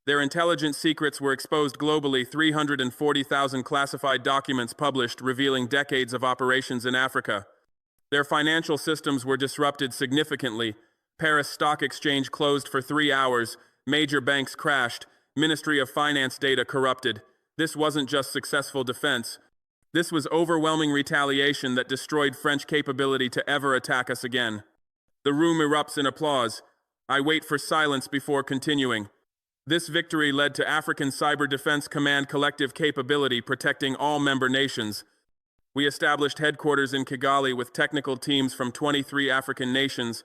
Their intelligence secrets were exposed globally, 340,000 classified documents published revealing decades of operations in Africa. Their financial systems were disrupted significantly. Paris Stock Exchange closed for 3 hours, major banks crashed, Ministry of Finance data corrupted. This wasn't just successful defense. This was overwhelming retaliation that destroyed French capability to ever attack us again. The room erupts in applause. I wait for silence before continuing. This victory led to African Cyber Defense Command collective capability protecting all member nations. We established headquarters in Kigali with technical teams from 23 African nations.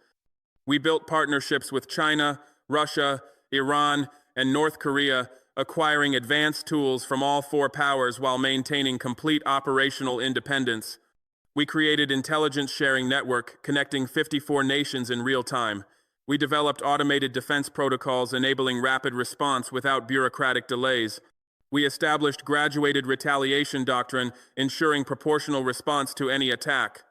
We built partnerships with China, Russia, Iran, and North Korea, acquiring advanced tools from all 4 powers while maintaining complete operational independence. We created intelligence sharing network connecting 54 nations in real time. We developed automated defense protocols enabling rapid response without bureaucratic delays. We established graduated retaliation doctrine, ensuring proportional response to any attack.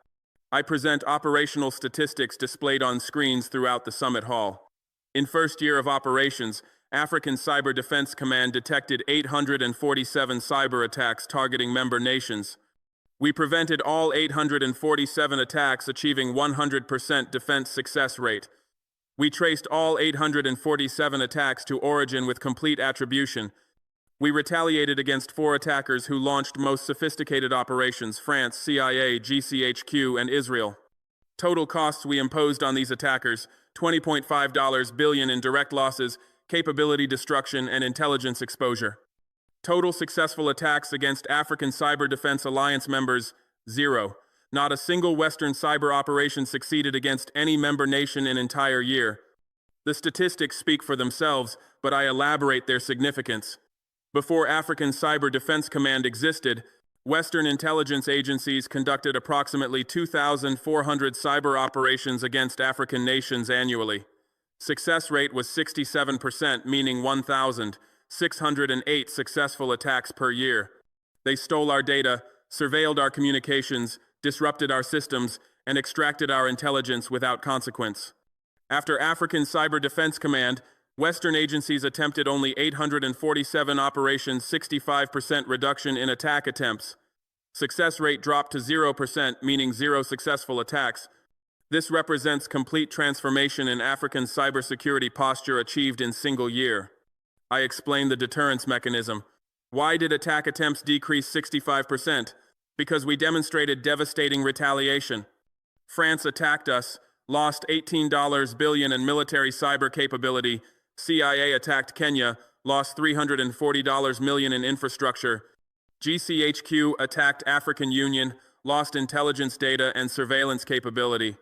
I present operational statistics displayed on screens throughout the summit hall. In first year of operations, African Cyber Defense Command detected 847 cyber attacks targeting member nations. We prevented all 847 attacks, achieving 100% defense success rate. We traced all 847 attacks to origin with complete attribution. We retaliated against 4 attackers who launched most sophisticated operations: France, CIA, GCHQ, and Israel. Total costs we imposed on these attackers: $20.5 billion in direct losses, capability destruction, and intelligence exposure. Total successful attacks against African Cyber Defense Alliance members: 0. Not a single Western cyber operation succeeded against any member nation in entire year. The statistics speak for themselves, but I elaborate their significance. Before African Cyber Defense Command existed, Western intelligence agencies conducted approximately 2,400 cyber operations against African nations annually. Success rate was 67%, meaning 1,608 successful attacks per year. They stole our data, surveilled our communications, disrupted our systems, and extracted our intelligence without consequence. After African Cyber Defense Command, Western agencies attempted only 847 operations, 65% reduction in attack attempts. Success rate dropped to 0%, meaning zero successful attacks. This represents complete transformation in African cybersecurity posture achieved in single year. I explained the deterrence mechanism. Why did attack attempts decrease 65%? Because we demonstrated devastating retaliation. France attacked us, lost $18 billion in military cyber capability. CIA attacked Kenya, lost $340 million in infrastructure. GCHQ attacked African Union, lost intelligence data and surveillance capability.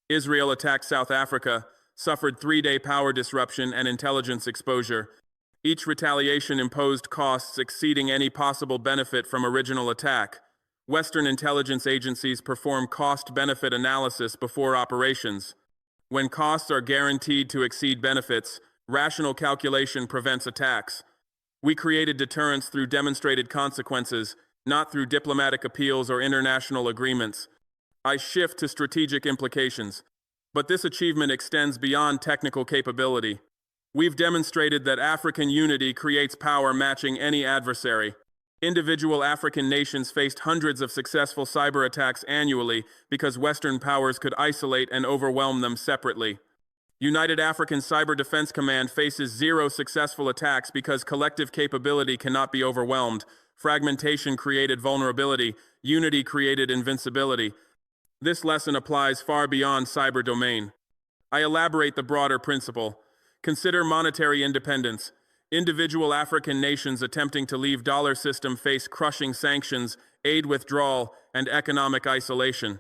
Israel attacked South Africa, suffered 3-day power disruption and intelligence exposure. Each retaliation imposed costs exceeding any possible benefit from original attack. Western intelligence agencies perform cost-benefit analysis before operations. When costs are guaranteed to exceed benefits, rational calculation prevents attacks. We created deterrence through demonstrated consequences, not through diplomatic appeals or international agreements. I shift to strategic implications. But this achievement extends beyond technical capability. We've demonstrated that African unity creates power matching any adversary. Individual African nations faced hundreds of successful cyber attacks annually because Western powers could isolate and overwhelm them separately. United African Cyber Defense Command faces 0 successful attacks because collective capability cannot be overwhelmed. Fragmentation created vulnerability, unity created invincibility. This lesson applies far beyond cyber domain. I elaborate the broader principle. Consider monetary independence. Individual African nations attempting to leave dollar system face crushing sanctions, aid withdrawal, and economic isolation.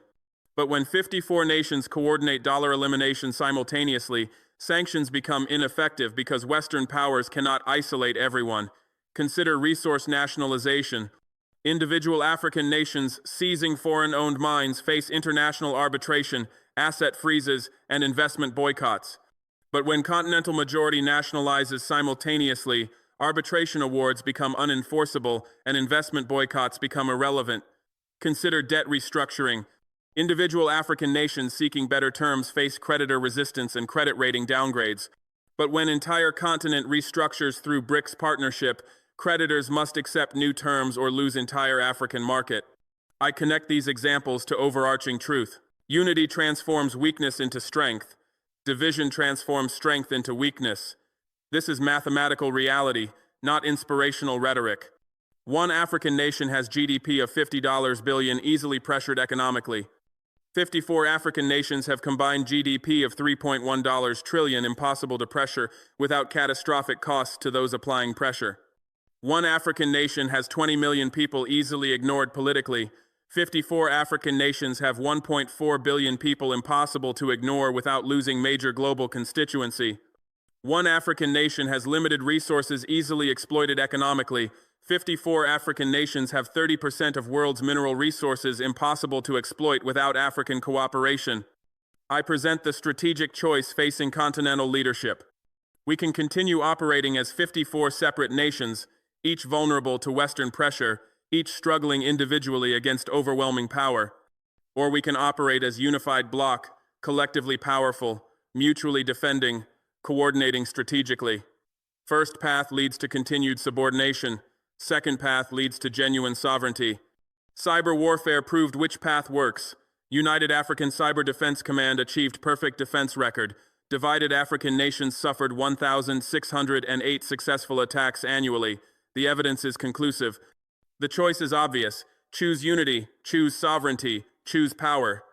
But when 54 nations coordinate dollar elimination simultaneously, sanctions become ineffective because Western powers cannot isolate everyone. Consider resource nationalization. Individual African nations seizing foreign-owned mines face international arbitration, asset freezes, and investment boycotts. But when continental majority nationalizes simultaneously, arbitration awards become unenforceable and investment boycotts become irrelevant. Consider debt restructuring. Individual African nations seeking better terms face creditor resistance and credit rating downgrades. But when entire continent restructures through BRICS partnership, creditors must accept new terms or lose entire African market. I connect these examples to overarching truth. Unity transforms weakness into strength. Division transforms strength into weakness. This is mathematical reality, not inspirational rhetoric. One African nation has GDP of $50 billion, easily pressured economically. 54 African nations have combined GDP of $3.1 trillion, impossible to pressure without catastrophic costs to those applying pressure. One African nation has 20 million people, easily ignored politically. 54 African nations have 1.4 billion people, impossible to ignore without losing major global constituency. One African nation has limited resources, easily exploited economically. 54 African nations have 30% of world's mineral resources, impossible to exploit without African cooperation. I present the strategic choice facing continental leadership. We can continue operating as 54 separate nations, each vulnerable to Western pressure, each struggling individually against overwhelming power. Or we can operate as unified bloc, collectively powerful, mutually defending, coordinating strategically. First path leads to continued subordination. Second path leads to genuine sovereignty. Cyber warfare proved which path works. United African Cyber Defense Command achieved perfect defense record. Divided African nations suffered 1,608 successful attacks annually. The evidence is conclusive. The choice is obvious. Choose unity, choose sovereignty, choose power.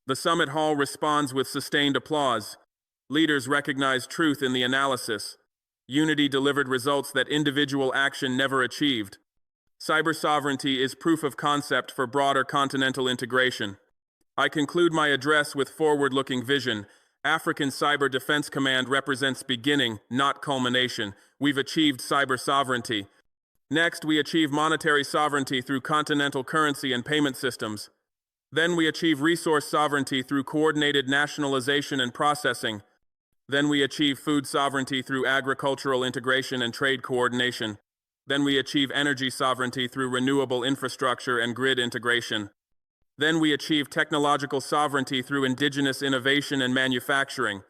The summit hall responds with sustained applause. Leaders recognize truth in the analysis. Unity delivered results that individual action never achieved. Cyber sovereignty is proof of concept for broader continental integration. I conclude my address with forward-looking vision. African Cyber Defense Command represents beginning, not culmination. We've achieved cyber sovereignty. Next, we achieve monetary sovereignty through continental currency and payment systems. Then we achieve resource sovereignty through coordinated nationalization and processing. Then we achieve food sovereignty through agricultural integration and trade coordination. Then we achieve energy sovereignty through renewable infrastructure and grid integration. Then we achieve technological sovereignty through indigenous innovation and manufacturing.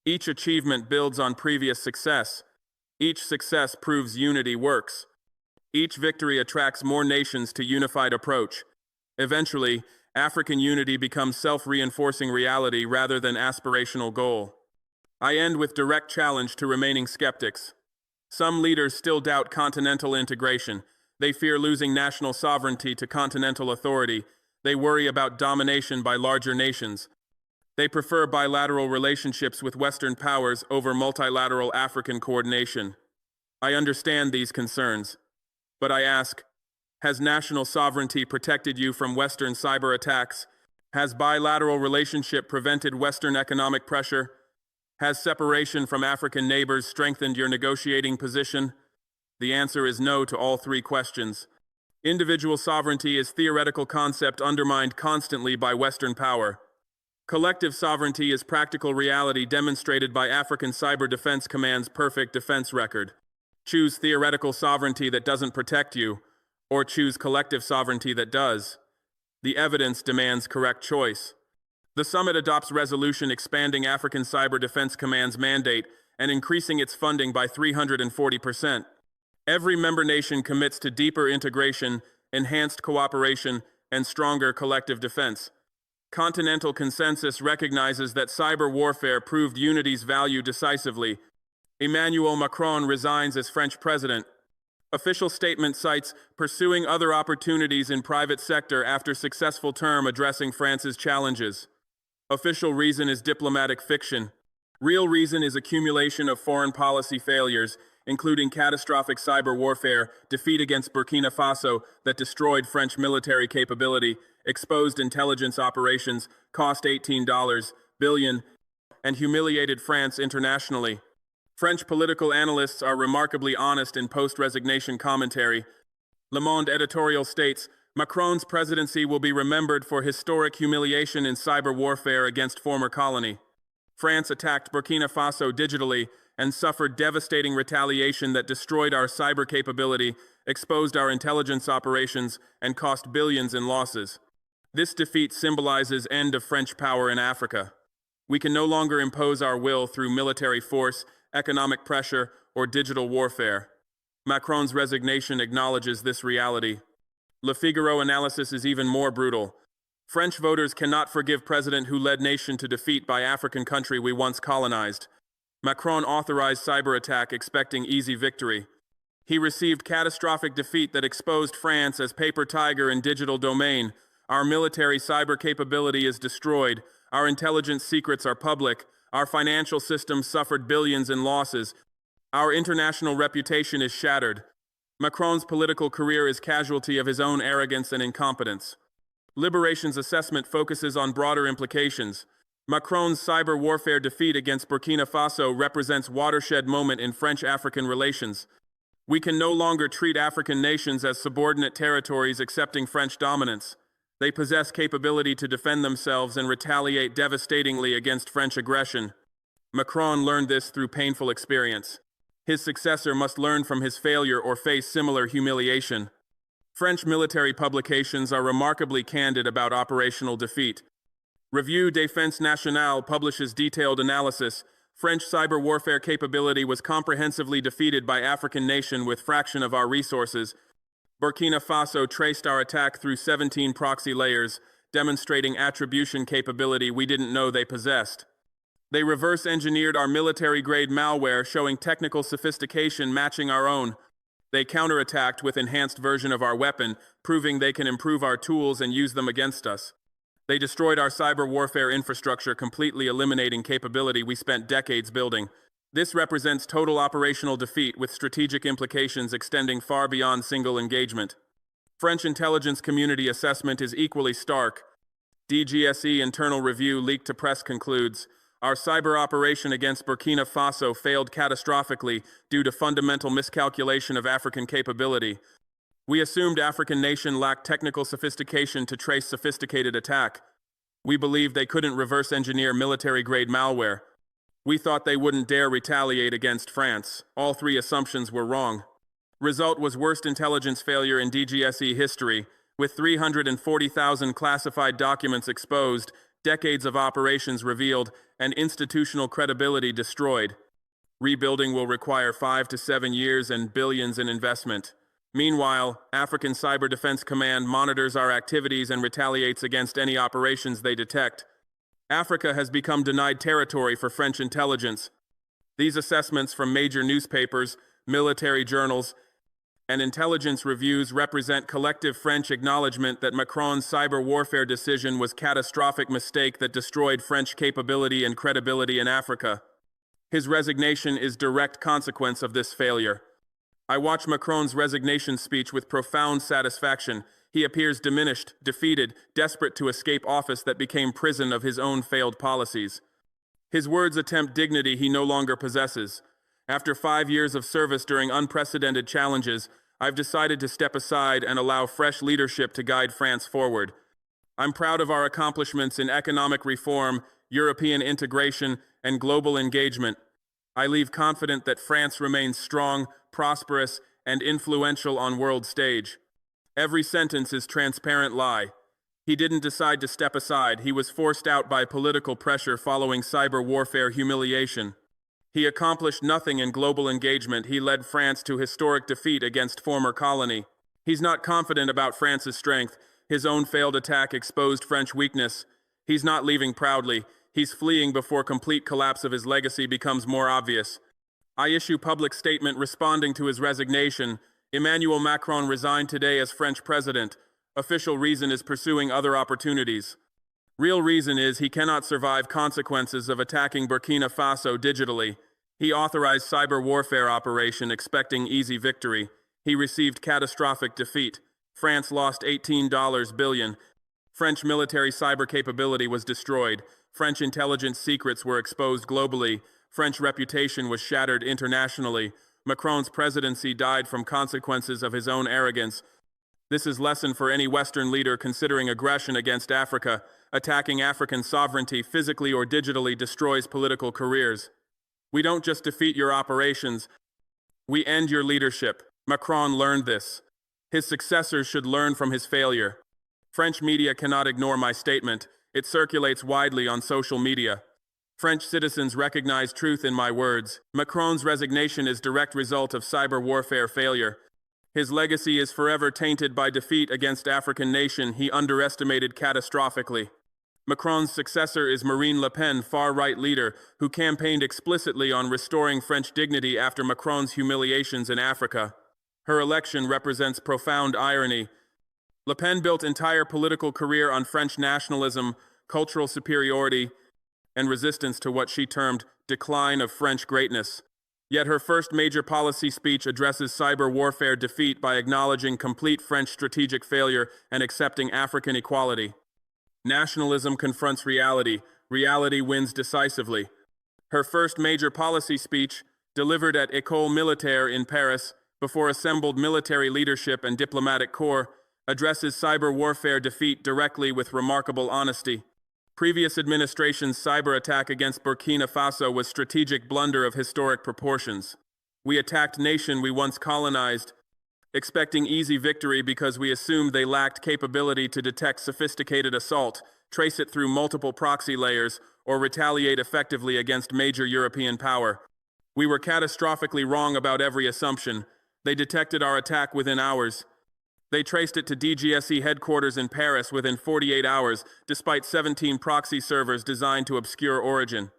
Each achievement builds on previous success. Each success proves unity works. Each victory attracts more nations to unified approach. Eventually, African unity becomes self-reinforcing reality rather than aspirational goal. I end with direct challenge to remaining skeptics. Some leaders still doubt continental integration. They fear losing national sovereignty to continental authority. They worry about domination by larger nations. They prefer bilateral relationships with Western powers over multilateral African coordination. I understand these concerns, but I ask, has national sovereignty protected you from Western cyber attacks? Has bilateral relationship prevented Western economic pressure? Has separation from African neighbors strengthened your negotiating position? The answer is no to all three questions. Individual sovereignty is a theoretical concept undermined constantly by Western power. Collective sovereignty is practical reality demonstrated by African Cyber Defense Command's perfect defense record. Choose theoretical sovereignty that doesn't protect you, or choose collective sovereignty that does. The evidence demands correct choice. The summit adopts resolution expanding African Cyber Defense Command's mandate and increasing its funding by 340%. Every member nation commits to deeper integration, enhanced cooperation, and stronger collective defense. Continental consensus recognizes that cyber warfare proved unity's value decisively. Emmanuel Macron resigns as French president. Official statement cites pursuing other opportunities in private sector after successful term addressing France's challenges. Official reason is diplomatic fiction. Real reason is accumulation of foreign policy failures, including catastrophic cyber warfare, defeat against Burkina Faso that destroyed French military capability, exposed intelligence operations, cost $18 billion, and humiliated France internationally. French political analysts are remarkably honest in post-resignation commentary. Le Monde editorial states, Macron's presidency will be remembered for historic humiliation in cyber warfare against former colony. France attacked Burkina Faso digitally and suffered devastating retaliation that destroyed our cyber capability, exposed our intelligence operations, and cost billions in losses. This defeat symbolizes end of French power in Africa. We can no longer impose our will through military force, economic pressure, or digital warfare. Macron's resignation acknowledges this reality. Le Figaro analysis is even more brutal. French voters cannot forgive president who led nation to defeat by African country we once colonized. Macron authorized cyber attack expecting easy victory. He received catastrophic defeat that exposed France as paper tiger in digital domain. Our military cyber capability is destroyed. Our intelligence secrets are public. Our financial system suffered billions in losses. Our international reputation is shattered. Macron's political career is casualty of his own arrogance and incompetence. Liberation's assessment focuses on broader implications. Macron's cyber warfare defeat against Burkina Faso represents a watershed moment in French-African relations. We can no longer treat African nations as subordinate territories accepting French dominance. They possess capability to defend themselves and retaliate devastatingly against French aggression. Macron learned this through painful experience. His successor must learn from his failure or face similar humiliation. French military publications are remarkably candid about operational defeat. Revue Défense Nationale publishes detailed analysis. French cyber warfare capability was comprehensively defeated by African nation with fraction of our resources. Burkina Faso traced our attack through 17 proxy layers, demonstrating attribution capability we didn't know they possessed. They reverse-engineered our military-grade malware, showing technical sophistication matching our own. They counterattacked with enhanced version of our weapon, proving they can improve our tools and use them against us. They destroyed our cyber warfare infrastructure, completely eliminating capability we spent decades building. This represents total operational defeat with strategic implications extending far beyond single engagement. French intelligence community assessment is equally stark. DGSE internal review leaked to press concludes, our cyber operation against Burkina Faso failed catastrophically due to fundamental miscalculation of African capability. We assumed African nation lacked technical sophistication to trace sophisticated attack. We believed they couldn't reverse engineer military-grade malware. We thought they wouldn't dare retaliate against France. All three assumptions were wrong. Result was worst intelligence failure in DGSE history, with 340,000 classified documents exposed, decades of operations revealed, and institutional credibility destroyed. Rebuilding will require 5 to 7 years and billions in investment. Meanwhile, African Cyber Defense Command monitors our activities and retaliates against any operations they detect. Africa has become denied territory for French intelligence. These assessments from major newspapers, military journals, and intelligence reviews represent collective French acknowledgement that Macron's cyber warfare decision was a catastrophic mistake that destroyed French capability and credibility in Africa. His resignation is direct consequence of this failure. I watch Macron's resignation speech with profound satisfaction. He appears diminished, defeated, desperate to escape office that became prison of his own failed policies. His words attempt dignity he no longer possesses. After 5 years of service during unprecedented challenges, I've decided to step aside and allow fresh leadership to guide France forward. I'm proud of our accomplishments in economic reform, European integration, and global engagement. I leave confident that France remains strong, prosperous, and influential on world stage. Every sentence is transparent lie. He didn't decide to step aside. He was forced out by political pressure following cyber warfare humiliation. He accomplished nothing in global engagement. He led France to historic defeat against former colony. He's not confident about France's strength. His own failed attack exposed French weakness. He's not leaving proudly. He's fleeing before complete collapse of his legacy becomes more obvious. I issue public statement responding to his resignation. Emmanuel Macron resigned today as French president. Official reason is pursuing other opportunities. Real reason is he cannot survive consequences of attacking Burkina Faso digitally. He authorized cyber warfare operation expecting easy victory. He received catastrophic defeat. France lost $18 billion. French military cyber capability was destroyed. French intelligence secrets were exposed globally. French reputation was shattered internationally. Macron's presidency died from consequences of his own arrogance. This is lesson for any Western leader considering aggression against Africa. Attacking African sovereignty physically or digitally destroys political careers. We don't just defeat your operations, we end your leadership. Macron learned this. His successors should learn from his failure. French media cannot ignore my statement. It circulates widely on social media. French citizens recognize truth in my words. Macron's resignation is direct result of cyber warfare failure. His legacy is forever tainted by defeat against African nation he underestimated catastrophically. Macron's successor is Marine Le Pen, far-right leader, who campaigned explicitly on restoring French dignity after Macron's humiliations in Africa. Her election represents profound irony. Le Pen built entire political career on French nationalism, cultural superiority, and resistance to what she termed decline of French greatness. Yet her first major policy speech addresses cyber warfare defeat by acknowledging complete French strategic failure and accepting African equality. Nationalism confronts reality. Reality wins decisively. Her first major policy speech, delivered at École Militaire in Paris before assembled military leadership and diplomatic corps, addresses cyber warfare defeat directly with remarkable honesty. Previous administration's cyber attack against Burkina Faso was strategic blunder of historic proportions. We attacked nation we once colonized, expecting easy victory because we assumed they lacked capability to detect sophisticated assault, trace it through multiple proxy layers, or retaliate effectively against major European power. We were catastrophically wrong about every assumption. They detected our attack within hours. They traced it to DGSE headquarters in Paris within 48 hours, despite 17 proxy servers designed to obscure origin.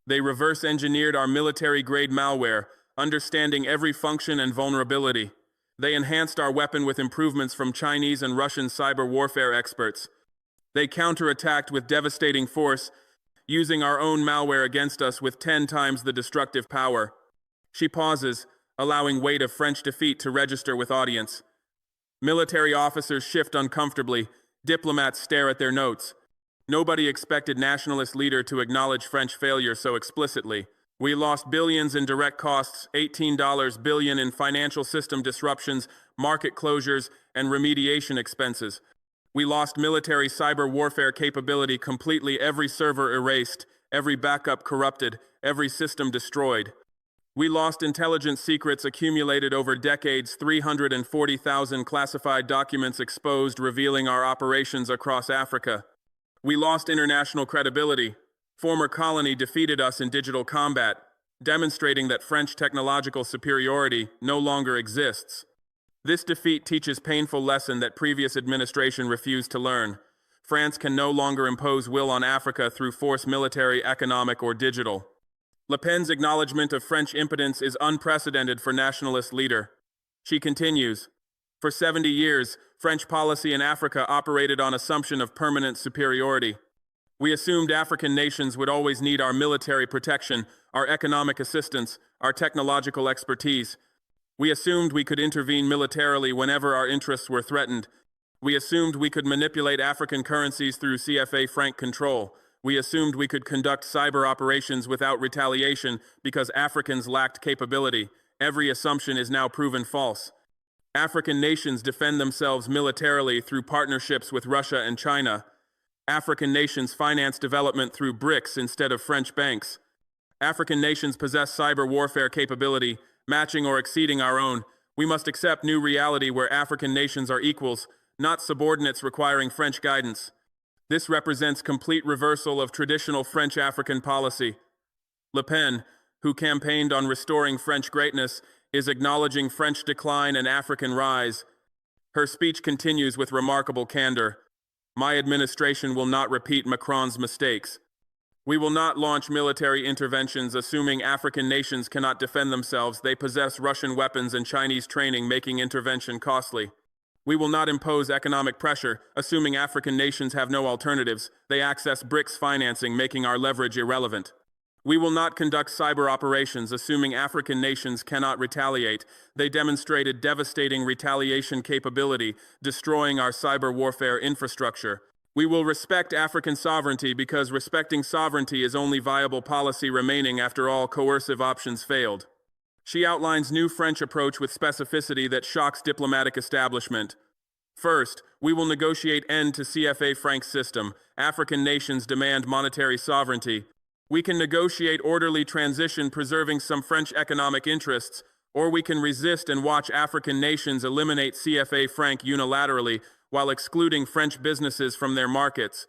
They reverse-engineered our military-grade malware, understanding every function and vulnerability. They enhanced our weapon with improvements from Chinese and Russian cyber warfare experts. They counterattacked with devastating force, using our own malware against us with 10 times the destructive power. She pauses, allowing weight of French defeat to register with audience. Military officers shift uncomfortably. Diplomats stare at their notes. Nobody expected nationalist leader to acknowledge French failure so explicitly. We lost billions in direct costs, $18 billion in financial system disruptions, market closures, and remediation expenses. We lost military cyber warfare capability completely, every server erased, every backup corrupted, every system destroyed. We lost intelligence secrets accumulated over decades, 340,000 classified documents exposed revealing our operations across Africa. We lost international credibility. Former colony defeated us in digital combat, demonstrating that French technological superiority no longer exists. This defeat teaches painful lesson that previous administration refused to learn. France can no longer impose will on Africa through force, military, economic, or digital. Le Pen's acknowledgement of French impotence is unprecedented for nationalist leader. She continues, for 70 years, French policy in Africa operated on assumption of permanent superiority. We assumed African nations would always need our military protection, our economic assistance, our technological expertise. We assumed we could intervene militarily whenever our interests were threatened. We assumed we could manipulate African currencies through CFA franc control. We assumed we could conduct cyber operations without retaliation because Africans lacked capability. Every assumption is now proven false. African nations defend themselves militarily through partnerships with Russia and China. African nations finance development through BRICS instead of French banks. African nations possess cyber warfare capability, matching or exceeding our own. We must accept new reality where African nations are equals, not subordinates requiring French guidance. This represents complete reversal of traditional French-African policy. Le Pen, who campaigned on restoring French greatness, is acknowledging French decline and African rise. Her speech continues with remarkable candor. My administration will not repeat Macron's mistakes. We will not launch military interventions assuming African nations cannot defend themselves. They possess Russian weapons and Chinese training, making intervention costly. We will not impose economic pressure, assuming African nations have no alternatives. They access BRICS financing, making our leverage irrelevant. We will not conduct cyber operations, assuming African nations cannot retaliate. They demonstrated devastating retaliation capability, destroying our cyber warfare infrastructure. We will respect African sovereignty because respecting sovereignty is only viable policy remaining after all coercive options failed. She outlines new French approach with specificity that shocks diplomatic establishment. First, we will negotiate end to CFA franc system. African nations demand monetary sovereignty. We can negotiate orderly transition preserving some French economic interests, or we can resist and watch African nations eliminate CFA franc unilaterally while excluding French businesses from their markets.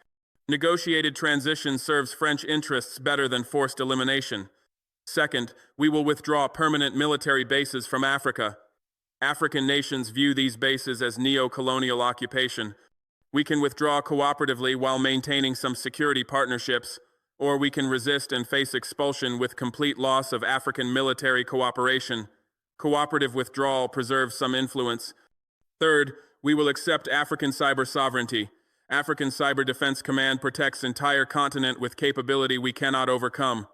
Negotiated transition serves French interests better than forced elimination. Second, we will withdraw permanent military bases from Africa. African nations view these bases as neo-colonial occupation. We can withdraw cooperatively while maintaining some security partnerships, or we can resist and face expulsion with complete loss of African military cooperation. Cooperative withdrawal preserves some influence. Third, we will accept African cyber sovereignty. African Cyber Defense Command protects entire continent with capability we cannot overcome.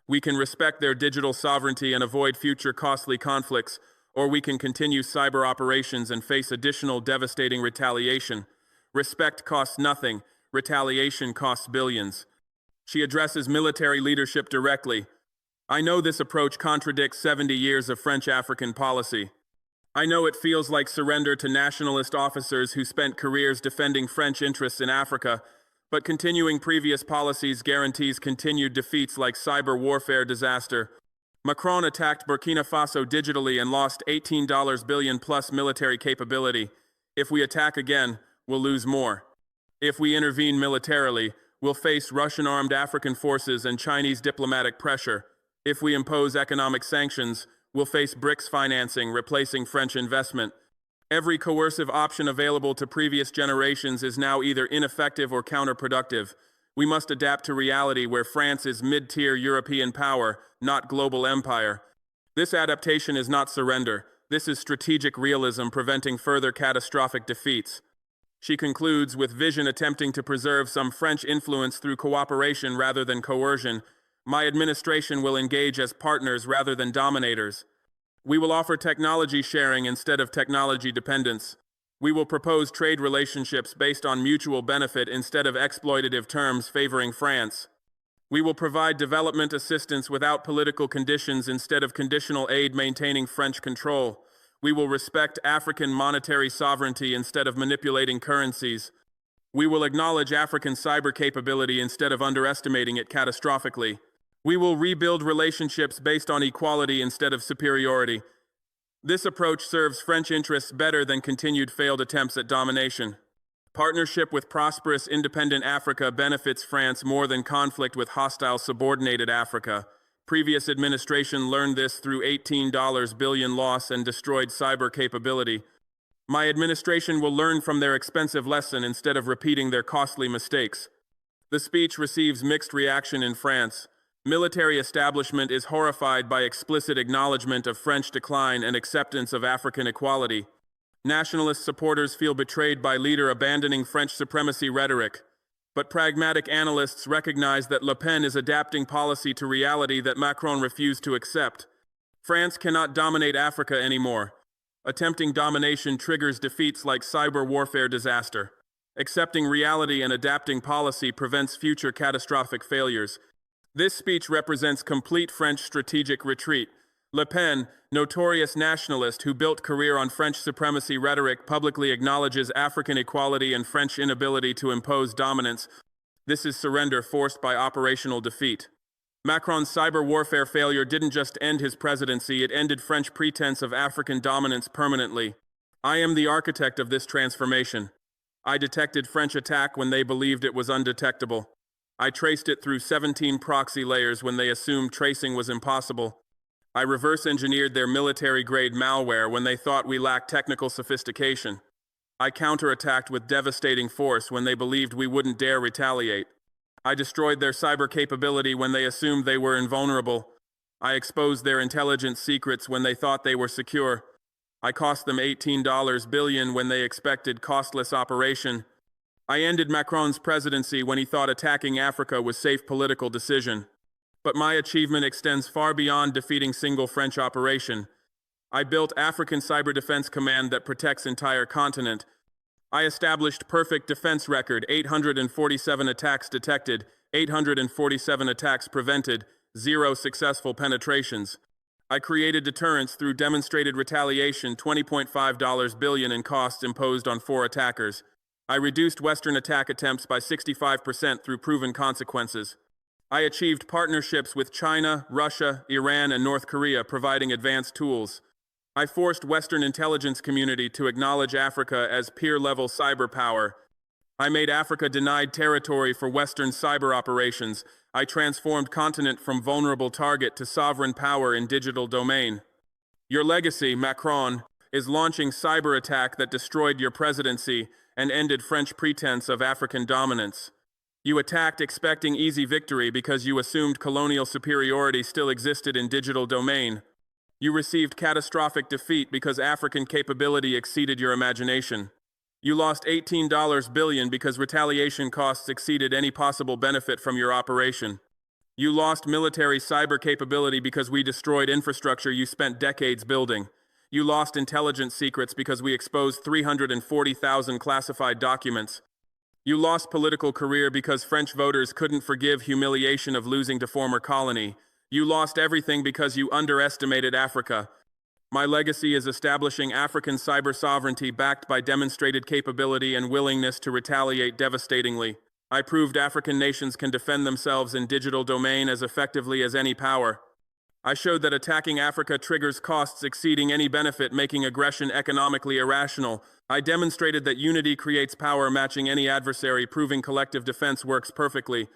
We can respect their digital sovereignty and avoid future costly conflicts, or we can continue cyber operations and face additional devastating retaliation. Respect costs nothing, retaliation costs billions. She addresses military leadership directly. I know this approach contradicts 70 years of French-African policy. I know it feels like surrender to nationalist officers who spent careers defending French interests in Africa, but continuing previous policies guarantees continued defeats like cyber warfare disaster. Macron attacked Burkina Faso digitally and lost $18 billion plus military capability. If we attack again, we'll lose more. If we intervene militarily, we'll face Russian armed African forces and Chinese diplomatic pressure. If we impose economic sanctions, we'll face BRICS financing, replacing French investment. Every coercive option available to previous generations is now either ineffective or counterproductive. We must adapt to reality where France is mid-tier European power, not global empire. This adaptation is not surrender. This is strategic realism preventing further catastrophic defeats. She concludes with vision attempting to preserve some French influence through cooperation rather than coercion. My administration will engage as partners rather than dominators. We will offer technology sharing instead of technology dependence. We will propose trade relationships based on mutual benefit instead of exploitative terms favoring France. We will provide development assistance without political conditions instead of conditional aid maintaining French control. We will respect African monetary sovereignty instead of manipulating currencies. We will acknowledge African cyber capability instead of underestimating it catastrophically. We will rebuild relationships based on equality instead of superiority. This approach serves French interests better than continued failed attempts at domination. Partnership with prosperous independent Africa benefits France more than conflict with hostile subordinated Africa. Previous administration learned this through $18 billion loss and destroyed cyber capability. My administration will learn from their expensive lesson instead of repeating their costly mistakes. The speech receives mixed reaction in France. Military establishment is horrified by explicit acknowledgement of French decline and acceptance of African equality. Nationalist supporters feel betrayed by leader abandoning French supremacy rhetoric. But pragmatic analysts recognize that Le Pen is adapting policy to reality that Macron refused to accept. France cannot dominate Africa anymore. Attempting domination triggers defeats like cyber warfare disaster. Accepting reality and adapting policy prevents future catastrophic failures. This speech represents complete French strategic retreat. Le Pen, notorious nationalist who built career on French supremacy rhetoric, publicly acknowledges African equality and French inability to impose dominance. This is surrender forced by operational defeat. Macron's cyber warfare failure didn't just end his presidency, it ended French pretense of African dominance permanently. I am the architect of this transformation. I detected French attack when they believed it was undetectable. I traced it through 17 proxy layers when they assumed tracing was impossible. I reverse-engineered their military-grade malware when they thought we lacked technical sophistication. I counterattacked with devastating force when they believed we wouldn't dare retaliate. I destroyed their cyber capability when they assumed they were invulnerable. I exposed their intelligence secrets when they thought they were secure. I cost them $18 billion when they expected costless operation. I ended Macron's presidency when he thought attacking Africa was safe political decision. But my achievement extends far beyond defeating single French operation. I built African Cyber Defense Command that protects entire continent. I established perfect defense record, 847 attacks detected, 847 attacks prevented, 0 successful penetrations. I created deterrence through demonstrated retaliation, $20.5 billion in costs imposed on 4 attackers. I reduced Western attack attempts by 65% through proven consequences. I achieved partnerships with China, Russia, Iran, and North Korea, providing advanced tools. I forced Western intelligence community to acknowledge Africa as peer-level cyber power. I made Africa denied territory for Western cyber operations. I transformed continent from vulnerable target to sovereign power in digital domain. Your legacy, Macron, is launching cyber attack that destroyed your presidency and ended French pretense of African dominance. You attacked expecting easy victory because you assumed colonial superiority still existed in digital domain. You received catastrophic defeat because African capability exceeded your imagination. You lost $18 billion because retaliation costs exceeded any possible benefit from your operation. You lost military cyber capability because we destroyed infrastructure you spent decades building. You lost intelligence secrets because we exposed 340,000 classified documents. You lost political career because French voters couldn't forgive humiliation of losing to former colony. You lost everything because you underestimated Africa. My legacy is establishing African cyber sovereignty backed by demonstrated capability and willingness to retaliate devastatingly. I proved African nations can defend themselves in digital domain as effectively as any power. I showed that attacking Africa triggers costs exceeding any benefit, making aggression economically irrational. I demonstrated that unity creates power, matching any adversary, proving collective defense works perfectly.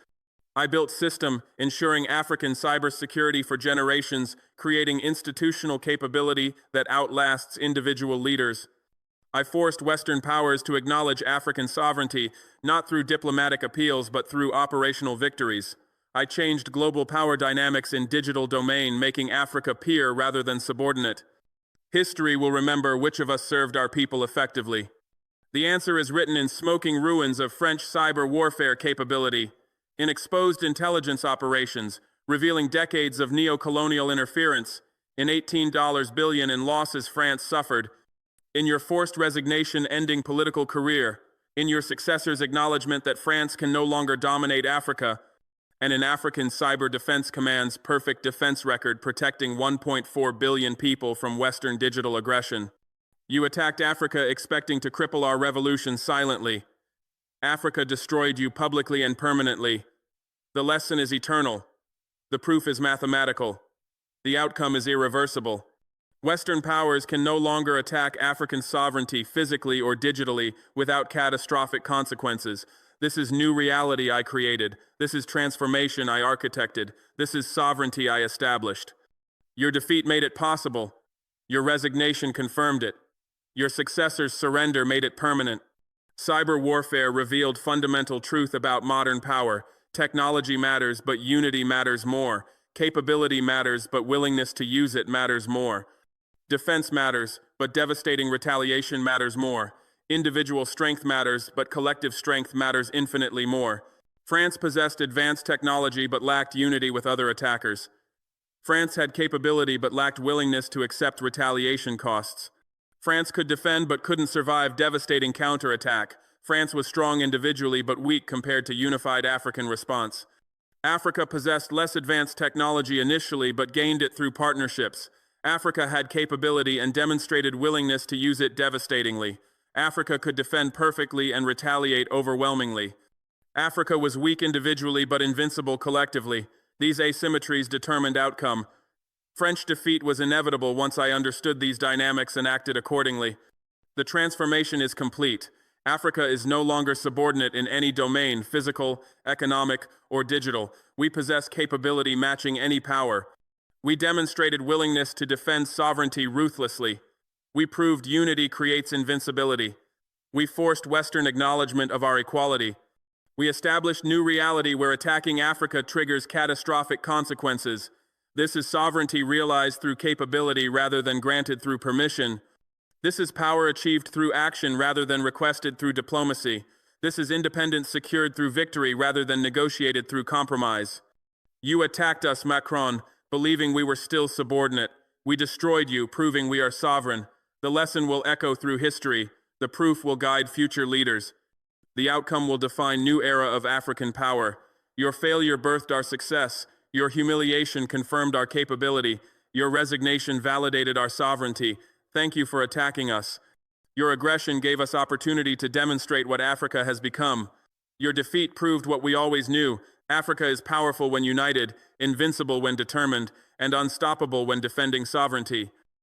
I built system, ensuring African cybersecurity for generations, creating institutional capability that outlasts individual leaders. I forced Western powers to acknowledge African sovereignty, not through diplomatic appeals but through operational victories. I changed global power dynamics in digital domain, making Africa peer rather than subordinate. History will remember which of us served our people effectively. The answer is written in smoking ruins of French cyber warfare capability, in exposed intelligence operations, revealing decades of neo-colonial interference, in $18 billion in losses France suffered, in your forced resignation ending political career, in your successor's acknowledgement that France can no longer dominate Africa, and in African Cyber Defense Command's perfect defense record protecting 1.4 billion people from Western digital aggression. You attacked Africa expecting to cripple our revolution silently. Africa destroyed you publicly and permanently. The lesson is eternal. The proof is mathematical. The outcome is irreversible. Western powers can no longer attack African sovereignty physically or digitally without catastrophic consequences. This is new reality I created. This is transformation I architected. This is sovereignty I established. Your defeat made it possible. Your resignation confirmed it. Your successor's surrender made it permanent. Cyber warfare revealed fundamental truth about modern power. Technology matters, but unity matters more. Capability matters, but willingness to use it matters more. Defense matters, but devastating retaliation matters more. Individual strength matters, but collective strength matters infinitely more. France possessed advanced technology but lacked unity with other attackers. France had capability but lacked willingness to accept retaliation costs. France could defend but couldn't survive devastating counterattack. France was strong individually but weak compared to unified African response. Africa possessed less advanced technology initially but gained it through partnerships. Africa had capability and demonstrated willingness to use it devastatingly. Africa could defend perfectly and retaliate overwhelmingly. Africa was weak individually but invincible collectively. These asymmetries determined outcome. French defeat was inevitable once I understood these dynamics and acted accordingly. The transformation is complete. Africa is no longer subordinate in any domain, physical, economic, or digital. We possess capability matching any power. We demonstrated willingness to defend sovereignty ruthlessly. We proved unity creates invincibility. We forced Western acknowledgement of our equality. We established new reality where attacking Africa triggers catastrophic consequences. This is sovereignty realized through capability rather than granted through permission. This is power achieved through action rather than requested through diplomacy. This is independence secured through victory rather than negotiated through compromise. You attacked us, Macron, believing we were still subordinate. We destroyed you, proving we are sovereign. The lesson will echo through history. The proof will guide future leaders. The outcome will define new era of African power. Your failure birthed our success. Your humiliation confirmed our capability. Your resignation validated our sovereignty. Thank you for attacking us. Your aggression gave us opportunity to demonstrate what Africa has become. Your defeat proved what we always knew. Africa is powerful when united, invincible when determined, and unstoppable when defending sovereignty.